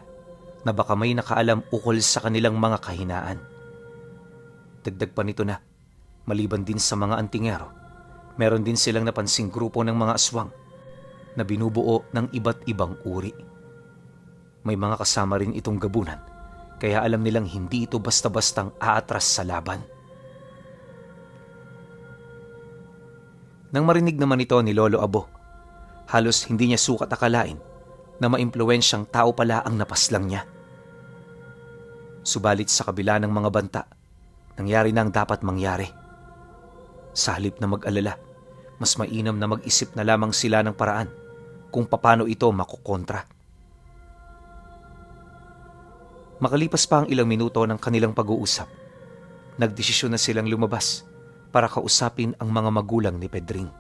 na baka may nakaalam ukol sa kanilang mga kahinaan. Dagdag pa nito na, maliban din sa mga antingero, meron din silang napansing grupo ng mga aswang na binubuo ng iba't ibang uri. May mga kasama rin itong gabunan, kaya alam nilang hindi ito basta-bastang aatras sa laban. Nang marinig naman ito ni Lolo Abo, halos hindi niya sukat akalain na maimpluwensyang tao pala ang napaslang niya. Subalit sa kabila ng mga banta, nangyari na ang dapat mangyari. Sa halip na mag-alala, mas mainam na mag-isip na lamang sila ng paraan kung paano ito makukontra. Makalipas pa ang ilang minuto ng kanilang pag-uusap, nagdesisyon na silang lumabas para kausapin ang mga magulang ni Pedring.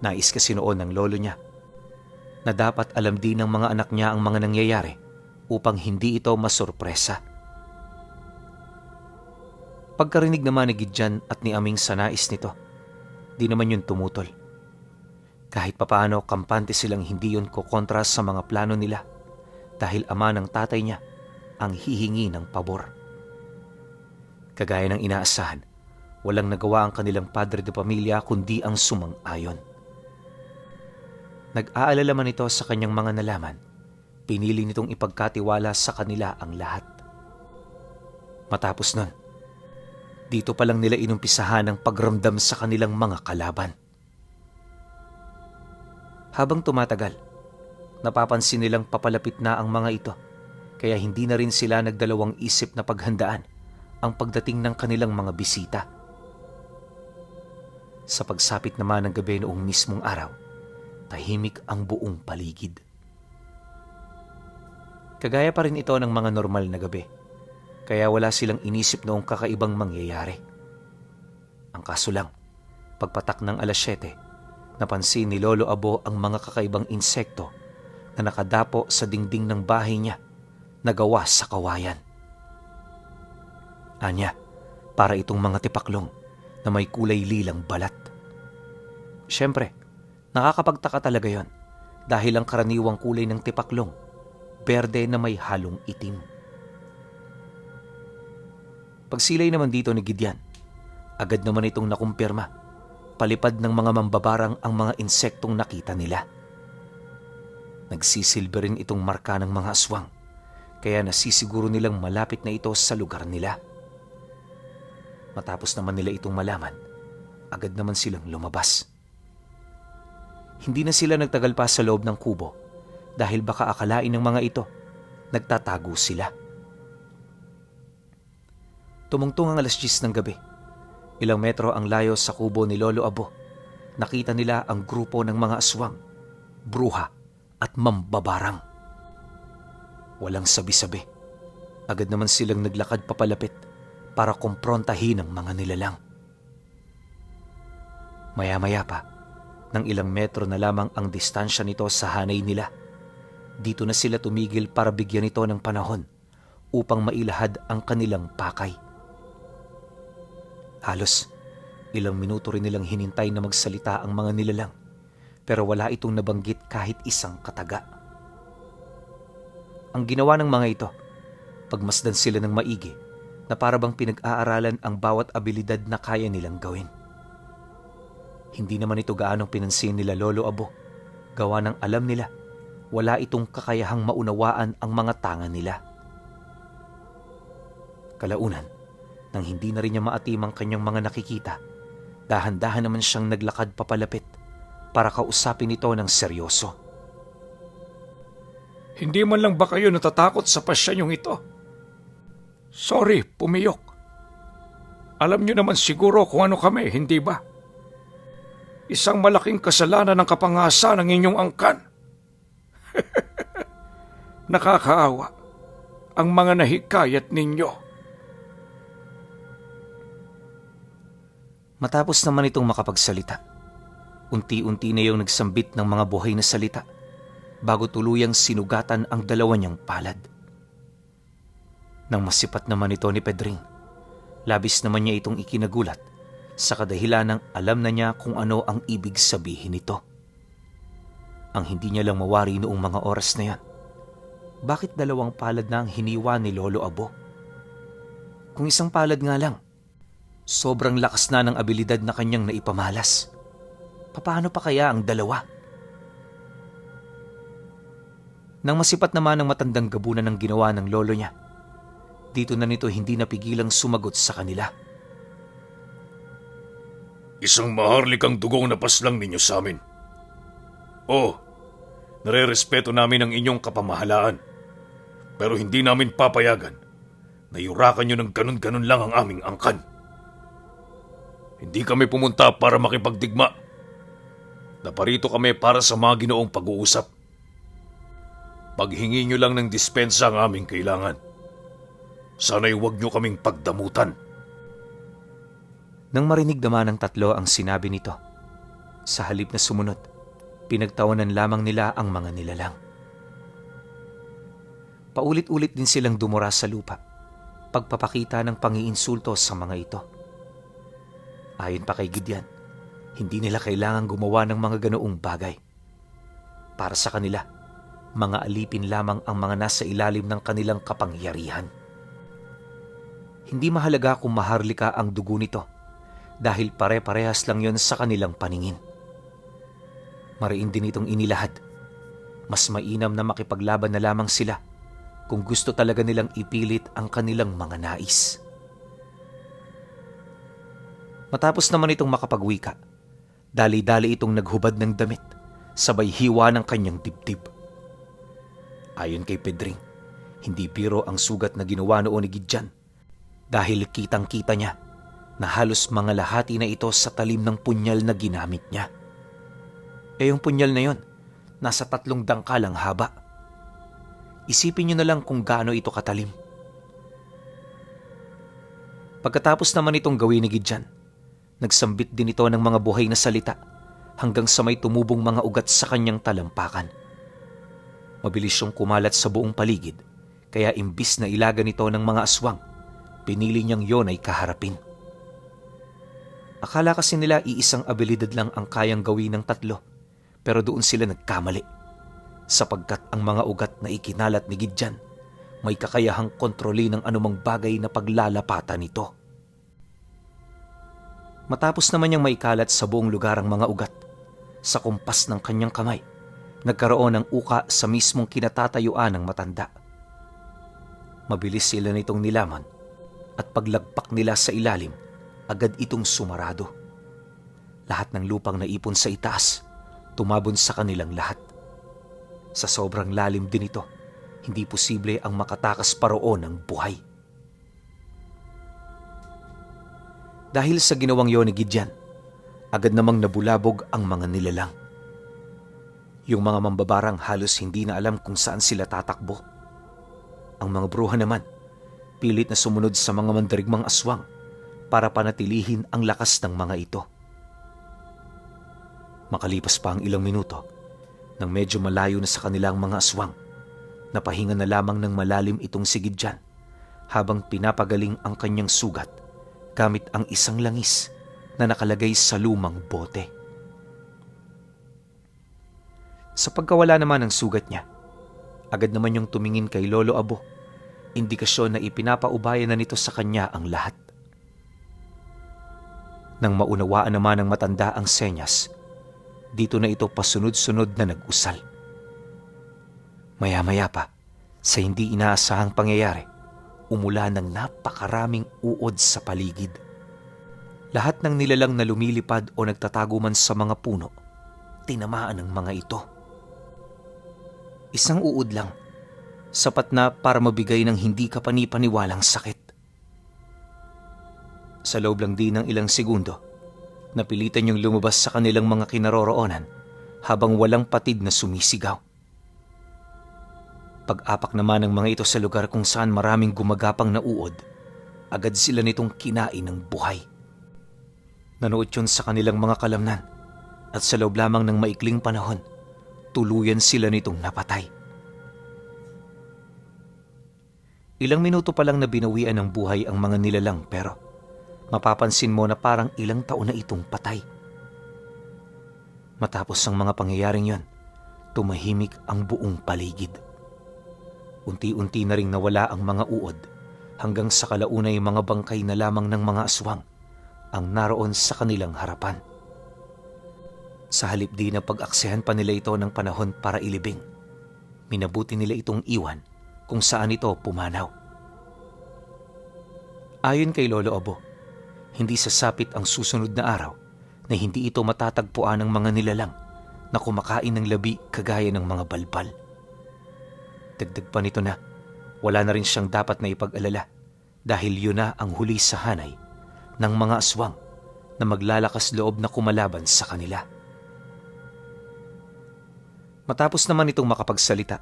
Nais kasi noon ng lolo niya na dapat alam din ng mga anak niya ang mga nangyayari upang hindi ito masurpresa. Pagkarinig naman ni Gidyan at ni Aming sa nais nito, di naman yun tumutol. Kahit papaano kampante silang hindi yun kukontra sa mga plano nila dahil ama ng tatay niya ang hihingi ng pabor. Kagaya ng inaasahan, walang nagawa ang kanilang padre de pamilya kundi ang sumang-ayon. Nag-aalala man ito sa kanyang mga nalaman, pinili nitong ipagkatiwala sa kanila ang lahat. Matapos nun, dito pa lang nila inumpisahan ang pagramdam sa kanilang mga kalaban. Habang tumatagal, napapansin nilang papalapit na ang mga ito, kaya hindi na rin sila nagdalawang isip na paghandaan ang pagdating ng kanilang mga bisita. Sa pagsapit naman ng gabi noong mismong araw, tahimik ang buong paligid. Kagaya pa rin ito ng mga normal na gabi, kaya wala silang inisip noong kakaibang mangyayari. Ang kaso lang, pagpatak ng 7:00, napansin ni Lolo Abo ang mga kakaibang insekto na nakadapo sa dingding ng bahay niya na gawa sa kawayan. Anya, para itong mga tipaklong na may kulay lilang balat. Siyempre, nakakapagtaka talaga yon dahil ang karaniwang kulay ng tipaklong, berde na may halong itim. Pagsilay naman dito ni Gidyan, agad naman itong nakumpirma. Palipad ng mga mambabarang ang mga insektong nakita nila. Nagsisilbi rin itong marka ng mga aswang, kaya nasisiguro nilang malapit na ito sa lugar nila. Matapos naman nila itong malaman, agad naman silang lumabas. Hindi na sila nagtagal pa sa loob ng kubo dahil baka akalain ng mga ito, nagtatago sila. Tumungtong ang 10:00 ng gabi. Ilang metro ang layo sa kubo ni Lolo Abo. Nakita nila ang grupo ng mga aswang, bruha at mambabarang. Walang sabi-sabi. Agad naman silang naglakad papalapit para kumprontahin ang mga nilalang. Maya-maya pa, nang ilang metro na lamang ang distansya nito sa hanay nila, dito na sila tumigil para bigyan ito ng panahon upang mailahad ang kanilang pakay. Halos ilang minuto rin nilang hinintay na magsalita ang mga nilalang, pero wala itong nabanggit kahit isang kataga. Ang ginawa ng mga ito, pagmasdan sila ng maigi na para bang pinag-aaralan ang bawat abilidad na kaya nilang gawin. Hindi naman ito gaanong pinansin nila Lolo Abo, gawa ng alam nila wala itong kakayahang maunawaan ang mga tanga nila. Kalaunan, nang hindi na rin niya maatim ang kanyang mga nakikita, dahan-dahan naman siyang naglakad papalapit para kausapin ito ng seryoso. Hindi man lang ba kayo natatakot sa pasyanyong ito? Sorry, pumiyok. Alam niyo naman siguro kung ano kami, hindi ba? Isang malaking kasalanan ng kapangasan ng inyong angkan. Nakakaawa ang mga nahikayat ninyo. Matapos naman itong makapagsalita, unti-unti na yung nagsambit ng mga buhay na salita bago tuluyang sinugatan ang dalawa niyang palad. Nang masipat naman ito ni Pedring, labis naman niya itong ikinagulat sa kadahilan ng alam na niya kung ano ang ibig sabihin nito. Ang hindi niya lang mawari noong mga oras na yan, bakit dalawang palad na ang hiniwa ni Lolo Abo? Kung isang palad nga lang, sobrang lakas na ng abilidad na kanyang naipamalas. Paano pa kaya ang dalawa? Nang masipat naman ang matandang gabunan ng ginawa ng lolo niya, dito na nito hindi napigilang sumagot sa kanila. Isang maharlikang dugong napaslang ninyo sa amin. Nare-respeto namin ang inyong kapamahalaan, pero hindi namin papayagan na yurakan nyo ng ganun-ganun lang ang aming angkan. Hindi kami pumunta para makipagdigma. Naparito kami para sa mga ginoong pag-uusap. Paghingi nyo lang ng dispensa ang aming kailangan. Sana'y huwag nyo kaming pagdamutan. Nang marinig naman ng tatlo ang sinabi nito, sa halip na sumunod, pinagtawanan lamang nila ang mga nilalang. Paulit-ulit din silang dumura sa lupa, pagpapakita ng pangiinsulto sa mga ito. Ayon pa kay Gideon, hindi nila kailangang gumawa ng mga ganoong bagay. Para sa kanila, mga alipin lamang ang mga nasa ilalim ng kanilang kapangyarihan. Hindi mahalaga kung maharlika ang dugo nito dahil pare-parehas lang yon sa kanilang paningin. Mariin din itong inilahad. Mas mainam na makipaglaban na lamang sila kung gusto talaga nilang ipilit ang kanilang mga nais. Matapos naman itong makapagwika, dali-dali itong naghubad ng damit, sabay hiwa ng kanyang dibdib. Ayon kay Pedring, hindi biro ang sugat na ginawa noon ni Gideon dahil kitang-kita niya na halos mga lahati na ito sa talim ng punyal na ginamit niya. Yung punyal na yon, nasa 3 dangkalang haba. Isipin niyo na lang kung gaano ito katalim. Pagkatapos naman itong gawin ni Gideon, nagsambit din ito ng mga buhay na salita hanggang sa may tumubong mga ugat sa kanyang talampakan. Mabilis siyang kumalat sa buong paligid, kaya imbis na ilaga nito ng mga aswang, pinili niyang yon ay kaharapin. Akala kasi nila iisang abilidad lang ang kayang gawin ng tatlo, pero doon sila nagkamali, sapagkat ang mga ugat na ikinalat ni Gideon may kakayahang kontrolin ng anumang bagay na paglalapatan nito. Matapos naman niyang maikalat sa buong lugar ang mga ugat, sa kumpas ng kanyang kamay, nagkaroon ng uka sa mismong kinatatayuan ng matanda. Mabilis sila nitong nilaman at paglagpak nila sa ilalim, agad itong sumarado. Lahat ng lupang naipon sa itaas, tumabon sa kanilang lahat. Sa sobrang lalim din ito, hindi posible ang makatakas pa roon ng buhay. Dahil sa ginawang yon ni Gideon, agad namang nabulabog ang mga nilalang. Yung mga mambabarang halos hindi na alam kung saan sila tatakbo. Ang mga bruha naman, pilit na sumunod sa mga mandirigmang aswang para panatilihin ang lakas ng mga ito. Makalipas pa ang ilang minuto, nang medyo malayo na sa kanilang mga aswang, napahinga na lamang ng malalim itong si Gidyan habang pinapagaling ang kanyang sugat gamit ang isang langis na nakalagay sa lumang bote. Sa pagkawala naman ng sugat niya, agad naman yung tumingin kay Lolo Abo, indikasyon na ipinapaubaya na nito sa kanya ang lahat. Nang maunawaan naman ng matanda ang senyas, dito na ito pasunod-sunod na nag-usal. Maya-maya pa, sa hindi inaasahang pangyayari, umula ng napakaraming uod sa paligid. Lahat ng nilalang na lumilipad o nagtatago man sa mga puno, tinamaan ng mga ito. Isang uod lang, sapat na para mabigay ng hindi kapanipaniwalang sakit. Sa loob lang din ng ilang segundo, napilitan yung lumabas sa kanilang mga kinaroroonan habang walang patid na sumisigaw. Pag-apak naman ng mga ito sa lugar kung saan maraming gumagapang na uod, agad sila nitong kinain ng buhay. Nanood yun sa kanilang mga kalamnan at sa loob lamang ng maikling panahon, tuluyan sila nitong napatay. Ilang minuto pa lang na binawian ng buhay ang mga nilalang pero mapapansin mo na parang ilang taon na itong patay. Matapos ang mga pangyayaring yon, tumahimik ang buong paligid. Unti-unti na ring nawala ang mga uod hanggang sa kalaunay mga bangkay na lamang ng mga aswang ang naroon sa kanilang harapan. Sa halip di na pag-aksehan pa nila ito ng panahon para ilibing, minabuti nila itong iwan kung saan ito pumanaw. Ayon kay Lolo Abo, hindi sasapit ang susunod na araw na hindi ito matatagpuan ng mga nilalang na kumakain ng labi kagaya ng mga balbal. Dagdag pa nito na wala na rin siyang dapat na ipag-alala dahil yun na ang huli sa hanay ng mga aswang na maglalakas loob na kumalaban sa kanila. Matapos naman itong makapagsalita,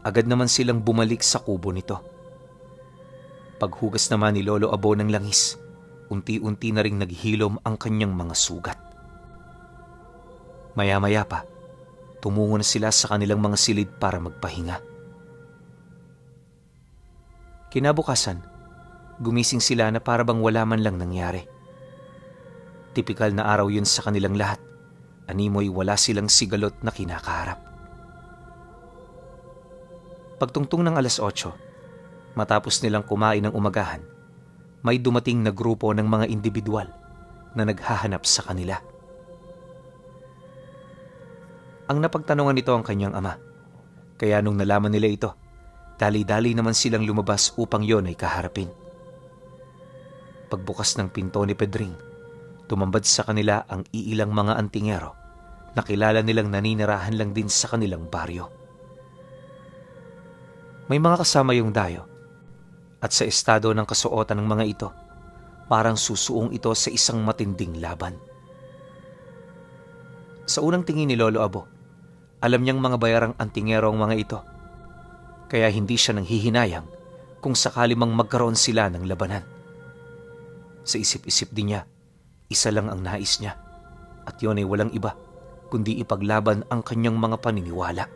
agad naman silang bumalik sa kubo nito. Paghugas naman ni Lolo Abo ng langis, unti-unti na ring naghilom ang kanyang mga sugat. Maya-maya pa, tumungo na sila sa kanilang mga silid para magpahinga. Kinabukasan, gumising sila na para bang wala man lang nangyari. Tipikal na araw yun sa kanilang lahat. Animoy wala silang sigalot na kinakaharap. Pagtungtong ng 8:00, matapos nilang kumain ng umagahan, may dumating na grupo ng mga individual na naghahanap sa kanila. Ang napagtanungan nito ang kanyang ama, kaya nung nalaman nila ito, dali-dali naman silang lumabas upang yon ay kaharapin. Pagbukas ng pinto ni Pedring, tumambad sa kanila ang iilang mga antingero na kilala nilang naninirahan lang din sa kanilang baryo. May mga kasama yung dayo at sa estado ng kasuotan ng mga ito, parang susuong ito sa isang matinding laban. Sa unang tingin ni Lolo Abo, alam niyang mga bayarang antingero ang mga ito, kaya hindi siya nanghihinayang kung sakali mang magkaroon sila ng labanan. Sa isip-isip din niya, isa lang ang nais niya at yun ay walang iba kundi ipaglaban ang kanyang mga paniniwala.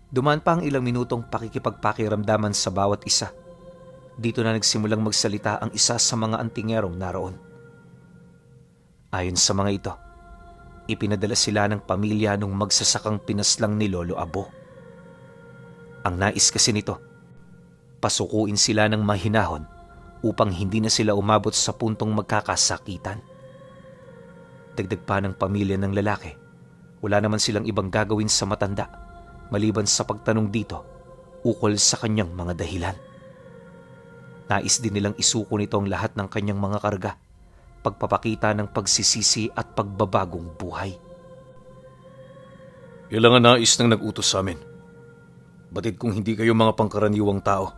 Dumaan pa ang ilang minutong pakikipagpakiramdaman sa bawat isa. Dito na nagsimulang magsalita ang isa sa mga antingerong naroon. Ayon sa mga ito, ipinadala sila ng pamilya nung magsasakang pinaslang ni Lolo Abo. Ang nais kasi nito, pasukuin sila ng mahinahon upang hindi na sila umabot sa puntong magkakasakitan. Dagdag pa ng pamilya ng lalaki, wala naman silang ibang gagawin sa matanda maliban sa pagtanong dito ukol sa kanyang mga dahilan. Nais din nilang isuko nito ang lahat ng kanyang mga karga, pagpapakita ng pagsisisi at pagbabagong buhay. Ilang ang nais ng nag-utos sa amin. Batid kung hindi kayo mga pangkaraniwang tao.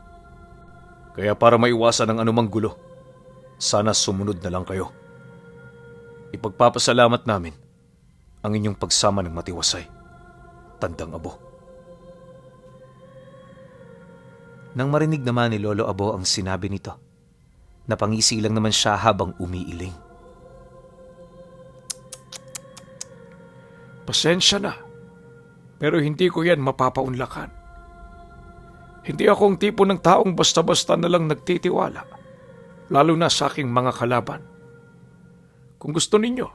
Kaya para maiwasan ang anumang gulo, sana sumunod na lang kayo. Ipagpapasalamat namin ang inyong pagsama ng matiwasay, Tandang Abo. Nang marinig naman ni Lolo Abo ang sinabi nito, napangisi lang naman siya habang umiiling. Pasensya na, pero hindi ko yan mapapaunlakan. Hindi akong tipo ng taong basta-basta na lang nagtitiwala, lalo na sa aking mga kalaban. Kung gusto ninyo,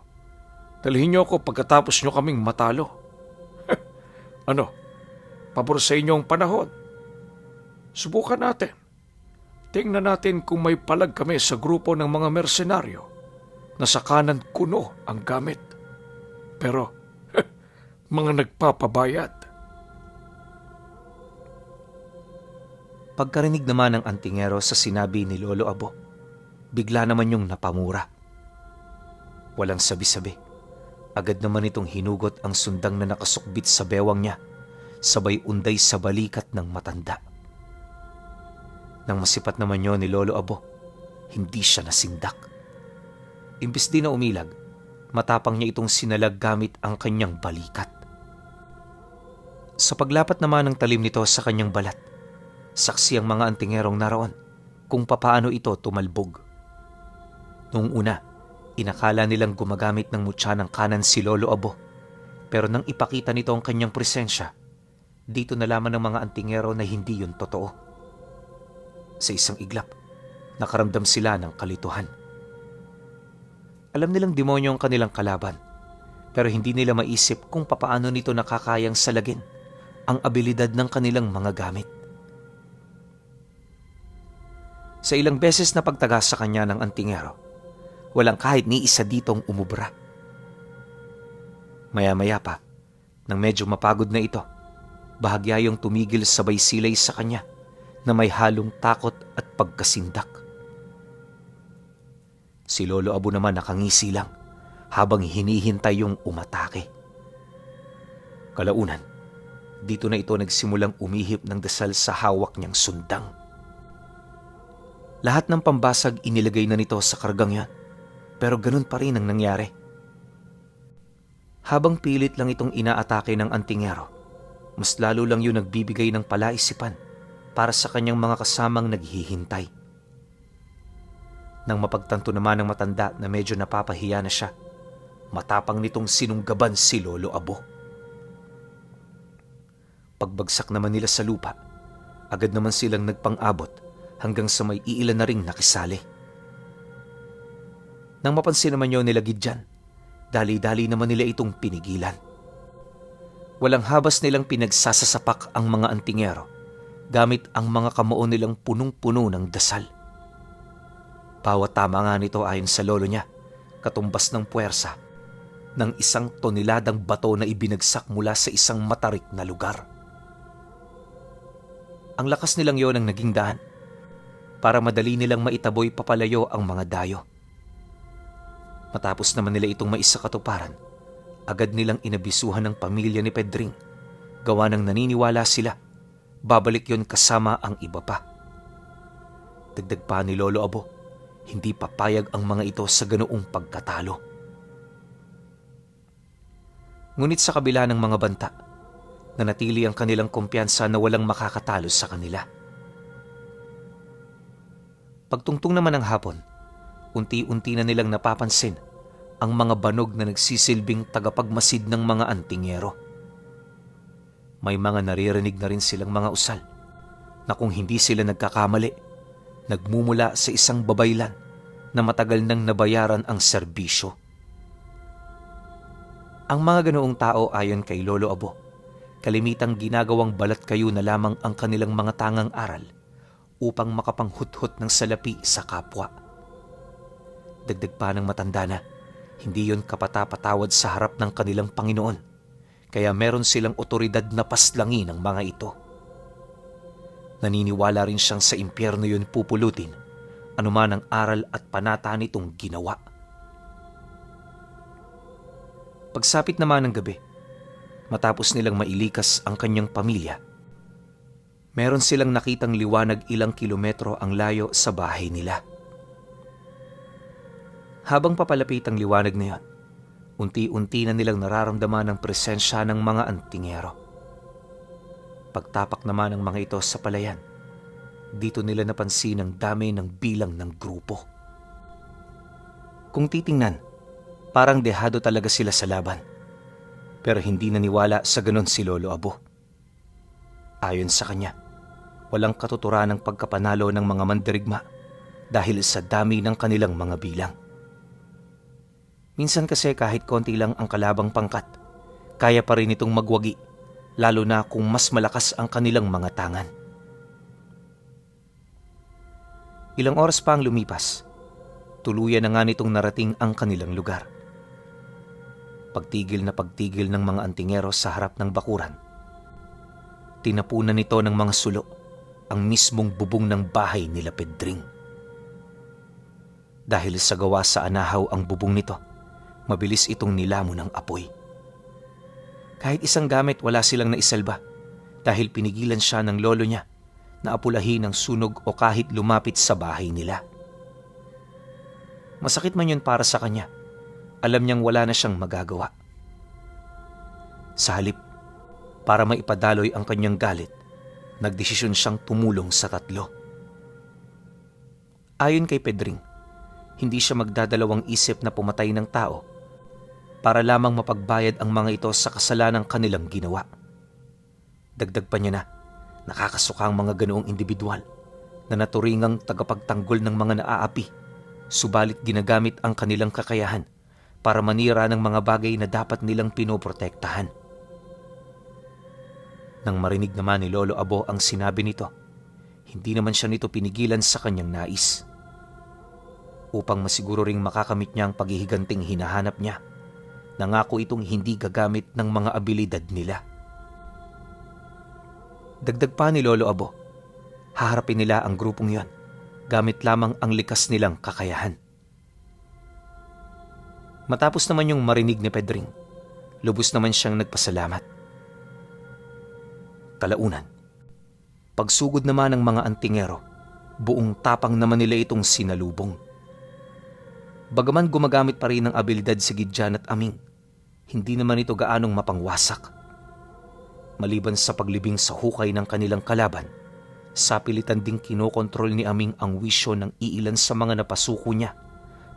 dalhin niyo ako pagkatapos niyo kaming matalo. Ano, pabor sa inyo ang panahon. Subukan natin. Tingnan natin kung may palag kami sa grupo ng mga mersenaryo na sa kanan kuno ang gamit. Pero, mga nagpapabayad. Pagkarinig naman ng antingero sa sinabi ni Lolo Abo, bigla naman yung napamura. Walang sabi-sabi. Agad naman itong hinugot ang sundang na nakasukbit sa bewang niya, sabay unday sa balikat ng matanda. Nang masipat naman yun ni Lolo Abo, hindi siya nasindak. Imbis din na umilag, matapang niya itong sinalag gamit ang kanyang balikat. Sa paglapat naman ng talim nito sa kanyang balat, saksi ang mga antingerong naroon kung papaano ito tumalbog. Noong una, inakala nilang gumagamit ng mutya ng kanan si Lolo Abo, pero nang ipakita nito ang kanyang presensya, dito nalaman ng mga antingero na hindi yun totoo. Sa isang iglap, nakaramdam sila ng kalituhan. Alam nilang demonyo ang kanilang kalaban, pero hindi nila maisip kung papaano nito nakakayang salagin ang abilidad ng kanilang mga gamit. Sa ilang beses na pagtaga sa kanya ng antingero, walang kahit ni isa ditong umubra. Maya-maya pa, nang medyo mapagod na ito, bahagya yung tumigil sabay silay sa kanya na may halong takot at pagkasindak. Si Lolo Abo naman nakangisi lang habang hinihintay yung umatake. Kalaunan, dito na ito nagsimulang umihip ng dasal sa hawak niyang sundang. Lahat ng pambasag inilagay na nito sa kargang yan, pero ganun pa rin ang nangyari. Habang pilit lang itong inaatake ng antingero, mas lalo lang yun nagbibigay ng palaisipan para sa kanyang mga kasamang naghihintay. Nang mapagtanto naman ng matanda na medyo napapahiya na siya, matapang nitong sinunggaban si Lolo Abo. Pagbagsak naman nila sa lupa, agad naman silang nagpang-abot hanggang sa may iilan na ring nakisali. Nang mapansin naman yun nila Gidyan, dali-dali naman nila itong pinigilan. Walang habas nilang pinagsasasapak ang mga antingero gamit ang mga kamao nilang punong-puno ng dasal. Bawat tama nga nito ayon sa lolo niya, katumbas ng puwersa ng 1 toneladang bato na ibinagsak mula sa isang matarik na lugar. Ang lakas nilang yon ang naging daan para madali nilang maitaboy papalayo ang mga dayo. Matapos naman nila itong maisakatuparan, agad nilang inabisuhan ng pamilya ni Pedring, gawa ng naniniwala sila babalik yon kasama ang iba pa. Dagdag pa ni Lolo Abo, hindi papayag ang mga ito sa ganoong pagkatalo. Ngunit sa kabila ng mga banta, nanatili ang kanilang kumpiyansa na walang makakatalo sa kanila. Pagtungtong naman ng hapon, unti-unti na nilang napapansin ang mga banog na nagsisilbing tagapagmasid ng mga antingero. May mga naririnig na rin silang mga usal na kung hindi sila nagkakamali, nagmumula sa isang babaylan na matagal nang nabayaran ang serbisyo. Ang mga ganoong tao ayon kay Lolo Abo, kalimitang ginagawang balat kayo na lamang ang kanilang mga tangang aral upang makapanghuthot ng salapi sa kapwa. Dagdag pa ng matanda na, hindi yon kapatapatawad sa harap ng kanilang Panginoon, kaya meron silang otoridad na paslangin ang mga ito. Naniniwala rin siyang sa impyerno yun pupulutin, anuman ang aral at panata nitong ginawa. Pagsapit naman ng gabi, matapos nilang mailikas ang kanyang pamilya, meron silang nakitang liwanag ilang kilometro ang layo sa bahay nila. Habang papalapit ang liwanag na yon, unti-unti na nilang nararamdaman ang presensya ng mga antingero. Pagtapak naman ng mga ito sa palayan, Dito nila napansin ang dami ng bilang ng grupo. Kung titingnan, parang dehado talaga sila sa laban. Pero hindi naniwala sa ganon si Lolo Abo. Ayon sa kanya, walang katuturan ng pagkapanalo ng mga mandirigma dahil sa dami ng kanilang mga bilang. Minsan kasi kahit konti lang ang kalabang pangkat, kaya pa rin itong magwagi, lalo na kung mas malakas ang kanilang mga tangan. Ilang oras pa ang lumipas, tuluyan na nga nitong narating ang kanilang lugar. Pagtigil na pagtigil ng mga antingero sa harap ng bakuran, tinapunan nito ng mga sulo ang mismong bubong ng bahay nila Pedring. Dahil sa gawa sa anahaw ang bubong nito, mabilis itong nilamon ng apoy. Kahit isang gamit wala silang naisalba dahil pinigilan siya ng lolo niya na apulahin ng sunog o kahit lumapit sa bahay nila. Masakit man yun para sa kanya, alam niyang wala na siyang magagawa. Sa halip, para maipadaloy ang kanyang galit, nagdesisyon siyang tumulong sa tatlo. Ayon kay Pedring, hindi siya magdadalawang isip na pumatay ng tao para lamang mapagbayad ang mga ito sa kasalanang kanilang ginawa. Dagdag pa niya na, nakakasuka ang mga ganoong individual na naturingang tagapagtanggol ng mga naaapi, subalit ginagamit ang kanilang kakayahan para manira ng mga bagay na dapat nilang pinoprotektahan. Nang marinig naman ni Lolo Abo ang sinabi nito, hindi naman siya nito pinigilan sa kanyang nais. Upang masiguro ring makakamit niya ang paghihiganting hinahanap niya, nangako itong hindi gagamit ng mga abilidad nila. Dagdag pa ni Lolo Abo, haharapin nila ang grupong yon gamit lamang ang likas nilang kakayahan. Matapos naman yung marinig ni Pedring, lubos naman siyang nagpasalamat. Kalaunan, pagsugod naman ng mga antingero, buong tapang naman nila itong sinalubong. Bagaman gumagamit pa rin ng abilidad si Gidjan at Aming, hindi naman ito gaanong mapangwasak. Maliban sa paglibing sa hukay ng kanilang kalaban, sapilitan ding kinokontrol ni Aming ang wisyo ng iilan sa mga napasuko niya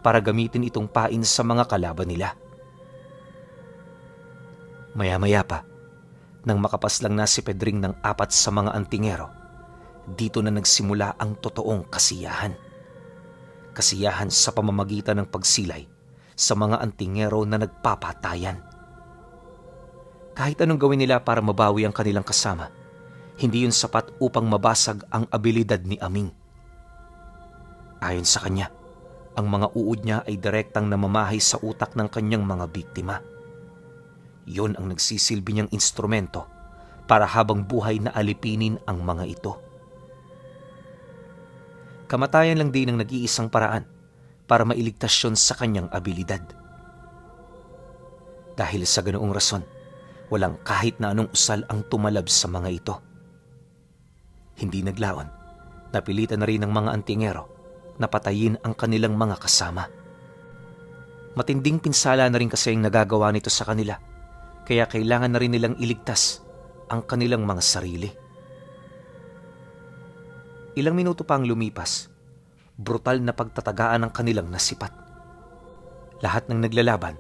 para gamitin itong pain sa mga kalaban nila. Maya-maya pa, nang makapaslang na si Pedring ng 4 sa mga antingero, dito na nagsimula ang totoong kasiyahan. Kasiyahan sa pamamagitan ng pagsilay sa mga antingero na nagpapatayan. Kahit anong gawin nila para mabawi ang kanilang kasama, hindi yun sapat upang mabasag ang abilidad ni Aming. Ayon sa kanya, ang mga uod niya ay direktang namamahay sa utak ng kanyang mga biktima. Yun ang nagsisilbi niyang instrumento para habang buhay na alipinin ang mga ito. Kamatayan lang din ang nag-iisang paraan para mailigtas yun sa kanyang abilidad. Dahil sa ganoong rason, walang kahit na anong usal ang tumalab sa mga ito. Hindi naglaon, napilitan na rin ng mga antingero na patayin ang kanilang mga kasama. Matinding pinsala na rin kasi ang nagagawa nito sa kanila, kaya kailangan na rin nilang iligtas ang kanilang mga sarili. Ilang minuto pa ang lumipas, brutal na pagtatagaan ng kanilang nasipat. Lahat ng naglalaban,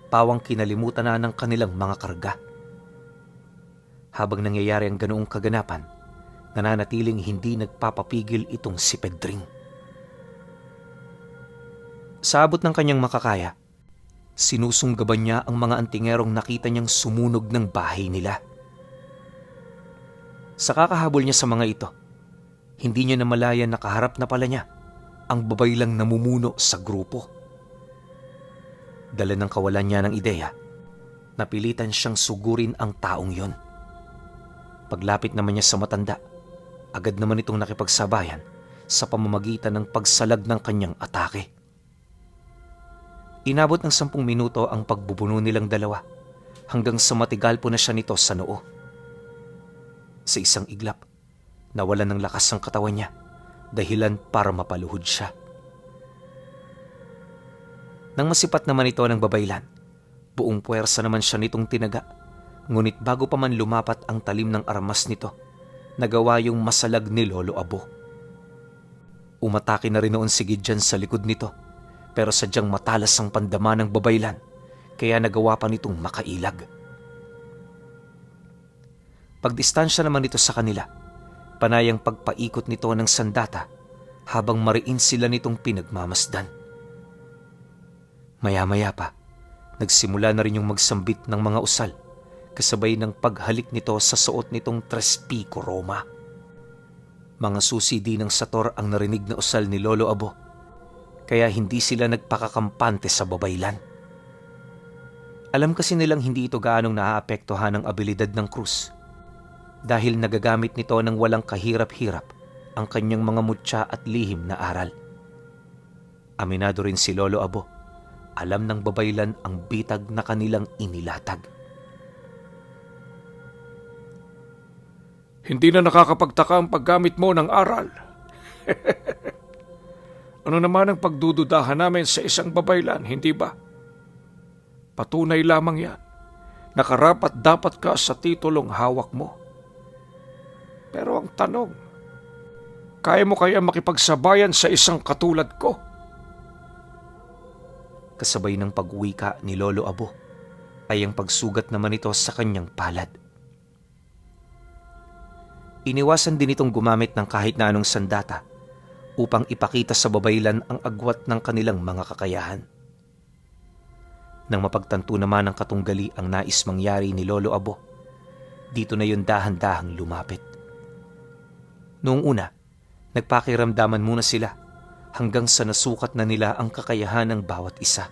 pawang kinalimutan na ng kanilang mga karga. Habang nangyayari ang ganoong kaganapan, nananatiling hindi nagpapapigil itong si Pedring. Sa abot ng kanyang makakaya, sinusunggaban niya ang mga antingerong nakita niyang sumunog ng bahay nila. Sa kakahabol niya sa mga ito, hindi niya namalayan na kaharap na pala niya ang babaylang namumuno sa grupo. Dala ng kawalan niya ng ideya, napilitan siyang sugurin ang taong yon. Paglapit naman niya sa matanda, agad naman itong nakipagsabayan sa pamamagitan ng pagsalag ng kanyang atake. Inabot ng 10 minuto ang pagbubuno nilang dalawa hanggang sa matigal po na siya nito sa noo. Sa isang iglap, nawalan ng lakas ang katawan niya, dahilan para mapaluhod siya. Nang masipat naman ito ng babaylan, buong puwersa naman siya nitong tinaga, ngunit bago pa man lumapat ang talim ng armas nito, nagawa yung masalag ni Lolo Abo. Umatake na rin noon si Gideon sa likod nito, pero sadyang matalas ang pandama ng babaylan, kaya nagawa pa nitong makailag. Pagdistansya naman nito sa kanila, panayang pagpaikot nito ng sandata habang mariin sila nitong pinagmamasdan. Maya-maya pa, nagsimula na rin yung magsambit ng mga usal, kasabay ng paghalik nito sa suot nitong Trespico Roma. Mga susi din ng sator ang narinig na usal ni Lolo Abo, kaya hindi sila nagpakakampante sa babaylan. Alam kasi nilang hindi ito gaanong naaapektuhan ng abilidad ng krus, dahil nagagamit nito ng walang kahirap-hirap ang kanyang mga mutya at lihim na aral. Aminado rin si Lolo Abo, alam ng babaylan ang bitag na kanilang inilatag. Hindi na nakakapagtaka ang paggamit mo ng aral. Ano naman ang pagdududahan namin sa isang babaylan, hindi ba? Patunay lamang yan. Nakarapat dapat ka sa titulong hawak mo. Pero ang tanong, kaya mo kaya makipagsabayan sa isang katulad ko? Kasabay ng pag-uwika ni Lolo Abo ay ang pagsugat naman ito sa kanyang palad. Iniwasan din itong gumamit ng kahit na anong sandata upang ipakita sa babaylan ang agwat ng kanilang mga kakayahan. Nang mapagtanto naman ng katunggali ang nais mangyari ni Lolo Abo, dito na yun dahan-dahang lumapit. Noong una, nagpakiramdaman muna sila hanggang sa nasukat na nila ang kakayahan ng bawat isa.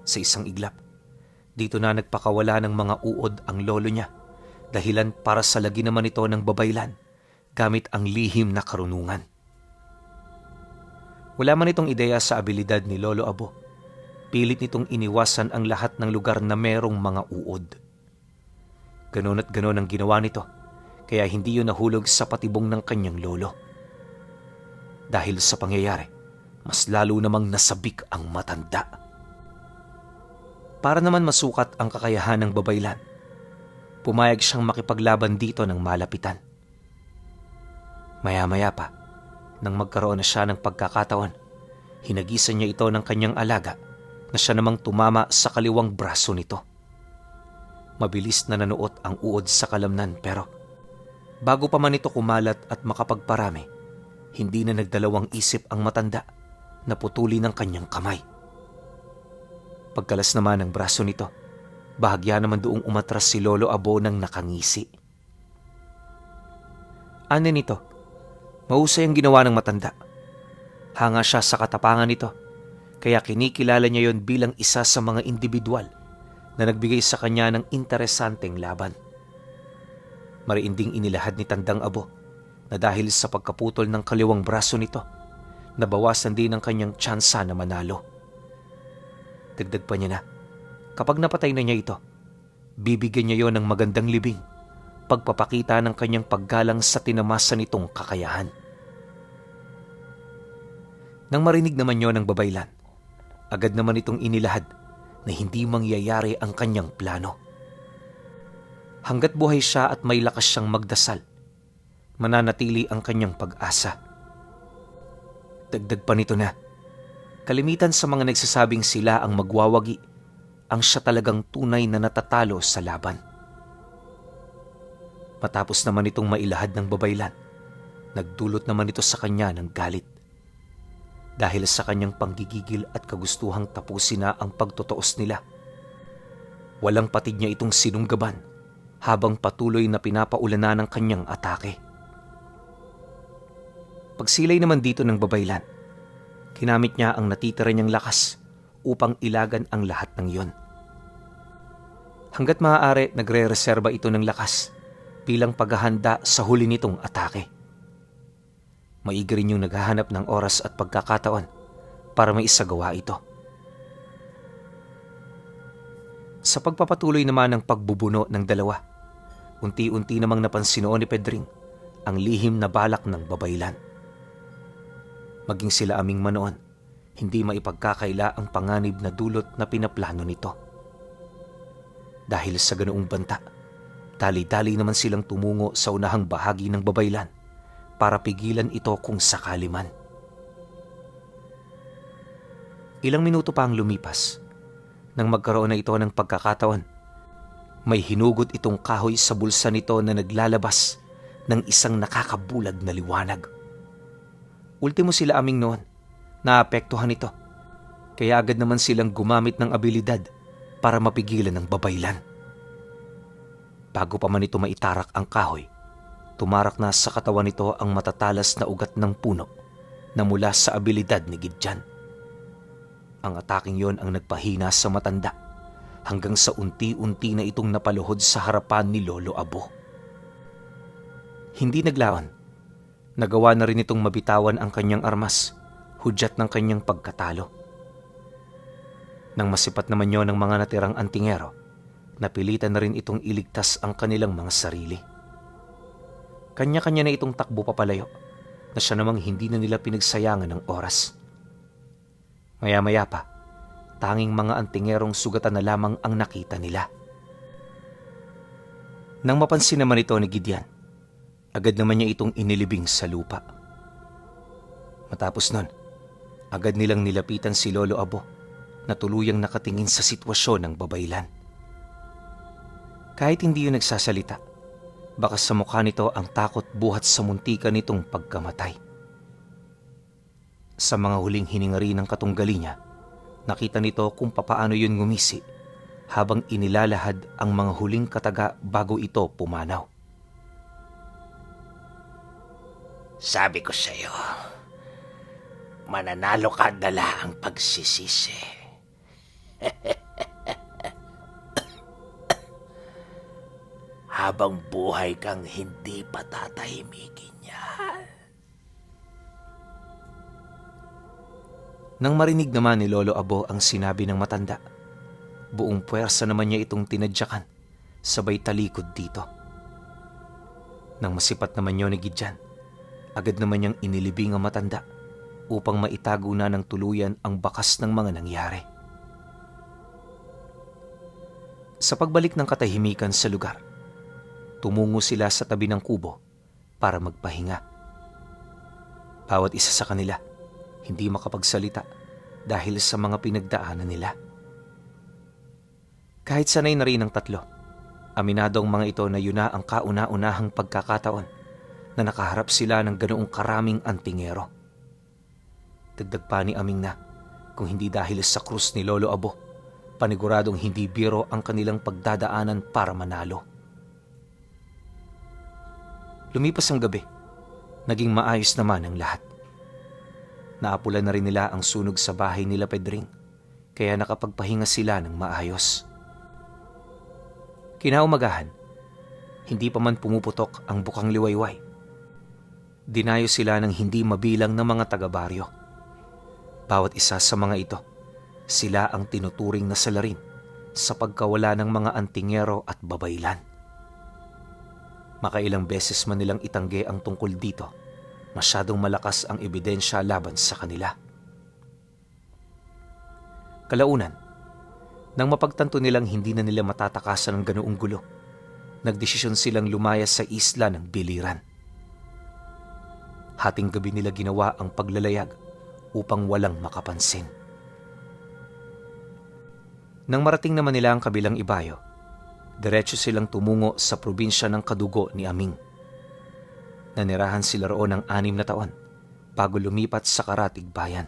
Sa isang iglap, dito na nagpakawala ng mga uod ang lolo niya, dahilan para sa lagi naman ito ng babaylan gamit ang lihim na karunungan. Wala man itong ideya sa abilidad ni Lolo Abo. Pilit nitong iniwasan ang lahat ng lugar na merong mga uod. Ganon at ganon ang ginawa nito, kaya hindi yun nahulog sa patibong ng kanyang lolo. Dahil sa pangyayari, mas lalo namang nasabik ang matanda. Para naman masukat ang kakayahan ng babaylan, pumayag siyang makipaglaban dito ng malapitan. Maya-maya pa, nang magkaroon na siya ng pagkakataon, hinagisan niya ito ng kanyang alaga na siya namang tumama sa kaliwang braso nito. Mabilis na nanuot ang uod sa kalamnan, pero bago pa man ito kumalat at makapagparami, hindi na nagdalawang isip ang matanda na putuli ng kanyang kamay. Pagkalas naman ng braso nito, bahagya naman doong umatras si Lolo Abo ng nakangisi. Ano nito? Mahusay ang ginawa ng matanda. Hanga siya sa katapangan nito, kaya kinikilala niya yon bilang isa sa mga individual na nagbigay sa kanya ng interesanteng laban. Mariin ding inilahad ni Tandang Abo na dahil sa pagkaputol ng kaliwang braso nito, nabawasan din ang kanyang tsansa na manalo. Dagdag pa niya na, kapag napatay na niya ito, bibigyan niya yon ng magandang libing, pagpapakita ng kanyang paggalang sa tinamasa nitong kakayahan. Nang marinig naman yon ng babaylan, agad naman itong inilahad na hindi mangyayari ang kanyang plano. Hanggat buhay siya at may lakas siyang magdasal, mananatili ang kanyang pag-asa. Dagdag pa nito na, kalimitan sa mga nagsasabing sila ang magwawagi, ang siya talagang tunay na natatalo sa laban. Matapos naman itong mailahad ng babaylan, nagdulot naman ito sa kanya ng galit. Dahil sa kanyang panggigigil at kagustuhang tapusin na ang pagtotoos nila. Walang patid niya itong sinunggaban habang patuloy na pinapaulanan ng kanyang atake. Pagsilay naman dito ng babaylan, kinamit niya ang natitira niyang lakas upang ilagan ang lahat ng iyon. Hanggat maaari, nagre-reserba ito ng lakas bilang paghahanda sa huli nitong atake. Maigi rin yung naghahanap ng oras at pagkakataon para maisagawa ito. Sa pagpapatuloy naman ng pagbubuno ng dalawa, unti-unti namang napansin ni Pedring ang lihim na balak ng babaylan. Maging sila aming manoon, hindi maipagkakaila ang panganib na dulot na pinaplano nito. Dahil sa ganoong banta, dali-dali naman silang tumungo sa unahang bahagi ng babaylan para pigilan ito kung sakali man. Ilang minuto pa ang lumipas nang magkaroon na ito ng pagkakataon. May hinugot itong kahoy sa bulsa nito na naglalabas ng isang nakakabulag na liwanag. Ultimo sila Aming noon, naapektuhan ito. Kaya agad naman silang gumamit ng abilidad para mapigilan ang babaylan. Bago pa man ito maitarak ang kahoy, tumarak na sa katawan nito ang matatalas na ugat ng puno na mula sa abilidad ni Gideon. Ang ataking yon ang nagpahina sa matanda hanggang sa unti-unti na itong napaluhod sa harapan ni Lolo Abo. Hindi naglaon. Nagawa na rin itong mabitawan ang kanyang armas, hudyat ng kanyang pagkatalo. Nang masipat naman yon ng mga natirang antingero, napilitan na rin itong iligtas ang kanilang mga sarili. Kanya-kanya na itong takbo papalayo na siya namang hindi na nila pinagsayangan ng oras. Maya-maya pa, tanging mga antingerong sugatan na lamang ang nakita nila. Nang mapansin naman ito ni Gideon, agad naman niya itong inilibing sa lupa. Matapos nun, agad nilang nilapitan si Lolo Abo na tuluyang nakatingin sa sitwasyon ng babaylan. Kahit hindi yun nagsasalita, baka sa mukha nito ang takot buhat sa muntikan nitong pagkamatay. Sa mga huling hiningari ng katunggali niya, nakita nito kung papaano yun ngumisi habang inilalahad ang mga huling kataga bago ito pumanaw. Sabi ko sa'yo, mananalo ka dala ang pagsisisi. Habang buhay kang hindi patatahimikin yan. Nang marinig naman ni Lolo Abo ang sinabi ng matanda, buong puwersa naman niya itong tinadyakan, sabay talikod dito. Nang masipat naman yun ni Gideon, agad naman niyang inilibing ang matanda upang maitago na ng tuluyan ang bakas ng mga nangyari. Sa pagbalik ng katahimikan sa lugar, tumungo sila sa tabi ng kubo para magpahinga. Bawat isa sa kanila hindi makapagsalita dahil sa mga pinagdaanan nila. Kahit sanay na rin ang tatlo, aminado ang mga ito na yun na ang kauna-unahang pagkakataon na nakaharap sila ng ganoong karaming antingero. Dagdag pa ni Aming na kung hindi dahil sa krus ni Lolo Abo, paniguradong hindi biro ang kanilang pagdadaanan para manalo. Lumipas ang gabi, naging maayos naman ang lahat. Naapulan na rin nila ang sunog sa bahay nila Pedring, kaya nakapagpahinga sila ng maayos. Kinaumagahan, hindi pa man pumuputok ang bukang liwayway. Dinayo sila ng hindi mabilang na mga taga-baryo. Bawat isa sa mga ito, sila ang tinuturing na salarin sa pagkawala ng mga antingero at babaylan. Makailang beses man nilang itanggi ang tungkol dito, masyadong malakas ang ebidensya laban sa kanila. Kalaunan, nang mapagtanto nilang hindi na nila matatakasan ng ganoong gulo, nagdesisyon silang lumaya sa isla ng Biliran. Hating gabi nila ginawa ang paglalayag upang walang makapansin. Nang marating naman nila ang kabilang ibayo, diretso silang tumungo sa probinsya ng kadugo ni Aming. Nanirahan sila roon ng 6 na taon bago lumipat sa Karatig Bayan.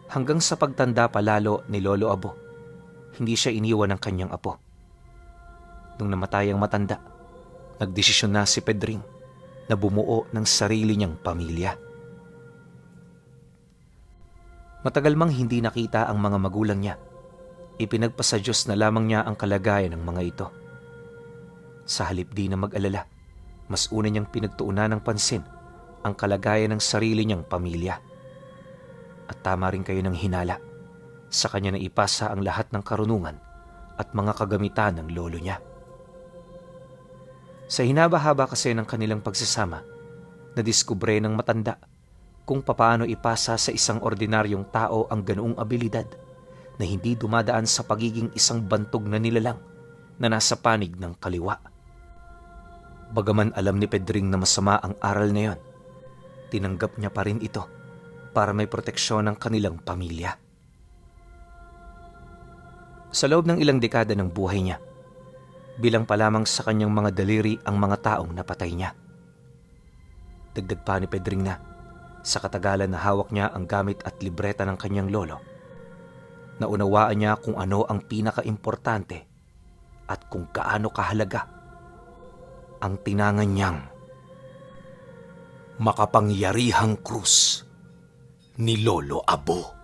Hanggang sa pagtanda palalo ni Lolo Abo, hindi siya iniwan ng kanyang apo. Nung namatay ang matanda, nagdesisyon na si Pedring na bumuo ng sarili niyang pamilya. Matagal mang hindi nakita ang mga magulang niya, ipinagpasa Diyos na lamang niya ang kalagayan ng mga ito. Sa halip di na mag-alala, mas una niyang pinagtuunan ng pansin ang kalagayan ng sarili niyang pamilya. At tama rin kayo ng hinala, sa kanya na ipasa ang lahat ng karunungan at mga kagamitan ng lolo niya. Sa hinaba-haba kasi ng kanilang pagsasama, nadiskubre ng matanda kung papaano ipasa sa isang ordinaryong tao ang ganoong abilidad na hindi dumadaan sa pagiging isang bantog na nilalang na nasa panig ng kaliwa. Bagaman alam ni Pedring na masama ang aral na yon, tinanggap niya pa rin ito para may proteksyon ng kanilang pamilya. Sa loob ng ilang dekada ng buhay niya, bilang pa lamang sa kanyang mga daliri ang mga taong napatay niya. Dagdag pa ni Pedring na, sa katagalan na hawak niya ang gamit at libreta ng kanyang lolo, naunawaan niya kung ano ang pinaka-importante at kung gaano kahalaga ang tinangan niyang makapangyarihang krus ni Lolo Abo.